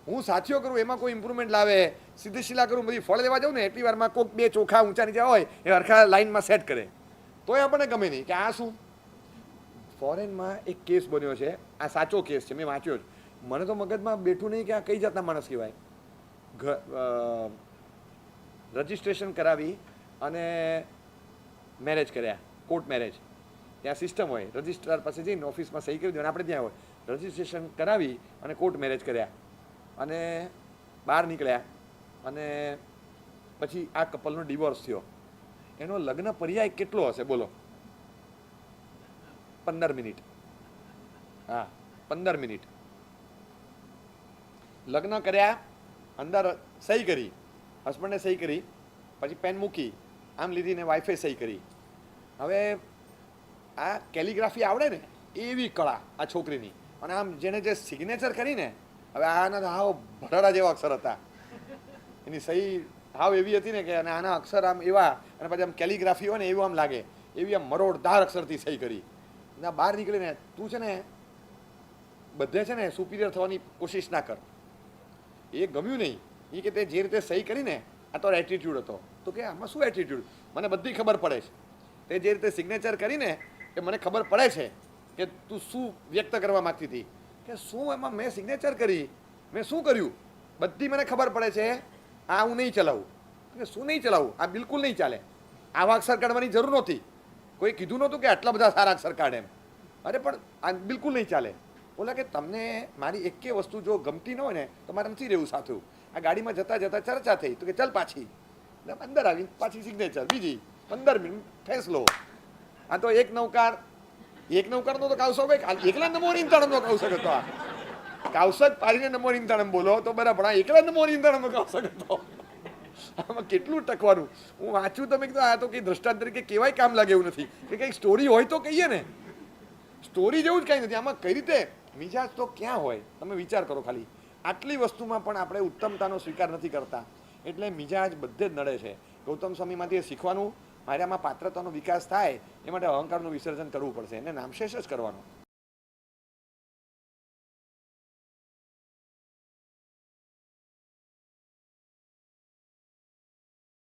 હું સાથીઓ કરું એમાં કોઈ ઇમ્પ્રુવમેન્ટ લાવે, સીધી શિલા કરું, બધી ફળ લેવા જાઉં ને એટલી વારમાં કોઈક 2 ચોખા ઊંચા નીચે હોય એ હરખા લાઈનમાં સેટ કરે, તોય આપણને ગમે નહીં કે આ શું. ફોરેનમાં એક કેસ બન્યો છે, આ સાચો કેસ છે, મેં વાંચ્યો જ, મને તો મગજમાં બેઠું નહીં કે આ કઈ જાતના માણસ કહેવાય. રજિસ્ટ્રેશન કરાવી અને મેરેજ કર્યા, કોર્ટ મેરેજ. ત્યાં સિસ્ટમ હોય, રજિસ્ટ્રાર પાસે જઈને ઓફિસમાં સહી કરી દો અને આપણે ત્યાં હોય. રજિસ્ટ્રેશન કરાવી અને કોર્ટ મેરેજ કર્યા અને બહાર નીકળ્યા અને પછી આ કપલનો ડિવોર્સ થયો. એનો લગ્ન પર્યાય કેટલો હશે બોલો? 15 મિનિટ. હા, 15 મિનિટ. લગ્ન કર્યા, અંદર સહી કરી, હસબન્ડે સહી કરી, પછી પેન મૂકી, આમ લીધી ને વાઈફે સહી કરી. હવે આ કેલિગ્રાફી આવડે ને એવી કળા આ છોકરીની, અને આમ જેને જે સિગ્નેચર કરીને, હવે આના હાવ ભરાડા જેવા અક્ષર હતા, એની સહી હાવ એવી હતી ને કે અને આના અક્ષર આમ એવા, અને પછી આમ કેલિગ્રાફી હોય ને એવું આમ લાગે, એવી આમ મરોડદાર અક્ષરથી સહી કરી. ના બહાર નીકળીને તું છે ને બધે છે ને સુપિરિયર થવાની કોશિશ ના કર. એ ગમ્યું નહીં. એ કે તે જે રીતે સહી કરીને આ તો એટીટ્યુડ હતો. તો કે આમાં શું એટીટ્યુડ, મને બધી ખબર પડે છે. તે જે રીતે સિગ્નેચર કરીને એ મને ખબર પડે છે કે તું શું વ્યક્ત કરવા માગતી હતી. કે શું એમાં મેં સિગ્નેચર કરી, મેં શું કર્યું, બધી મને ખબર પડે છે. આ હું નહીં ચલાવું. કે શું નહીં ચલાવું? આ બિલકુલ નહીં ચાલે. આવા અક્ષર કાઢવાની જરૂર નહોતી. કોઈ કીધું નહોતું કે આટલા બધા સારા અક્ષર કાઢે એમ. અરે પણ આ બિલકુલ નહીં ચાલે. બોલા કે તમને મારી એકે વસ્તુ જો ગમતી ન હોય ને તો મારે નથી રહેવું સાથું. આ ગાડીમાં જતાં જતાં ચર્ચા થઈ તો કે ચાલ પાછી, અંદર આવી પાછી સિગ્નેચર, બીજી 15 મિનિટ ફેસલો. આ તો એક નૌકાર નો તો કાવસો ભાઈ એકલા નંબર ઇંતાણમ નો કાવસક હતો. આ કાવસક પાડીને નંબર ઇંતાણમ બોલો તો બરાબર, આ એકલા નંબર ઇંતાણમ નો કાવસક હતો. આમાં કેટલું ટકવાનું. હું વાંચું તમે કીધું આ તો કંઈ દ્રષ્ટાંત તરીકે કેવાય કામ લાગે એવું નથી કે કંઈક સ્ટોરી હોય તો કહીએ ને. સ્ટોરી જેવું જ કંઈ નથી આમાં. કઈ રીતે મિજાજ તો ક્યાં હોય તમે વિચાર કરો. ખાલી આટલી વસ્તુમાં પણ આપણે ઉત્તમતાનો સ્વીકાર નથી કરતા, એટલે મિજાજ બધે જ નડે છે. ગૌતમ સ્વામીમાંથી શીખવાનું, મારામાં પાત્રતાનો વિકાસ થાય એ માટે અહંકારનું વિસર્જન કરવું પડશે, એને નામશેષ જ કરવાનો.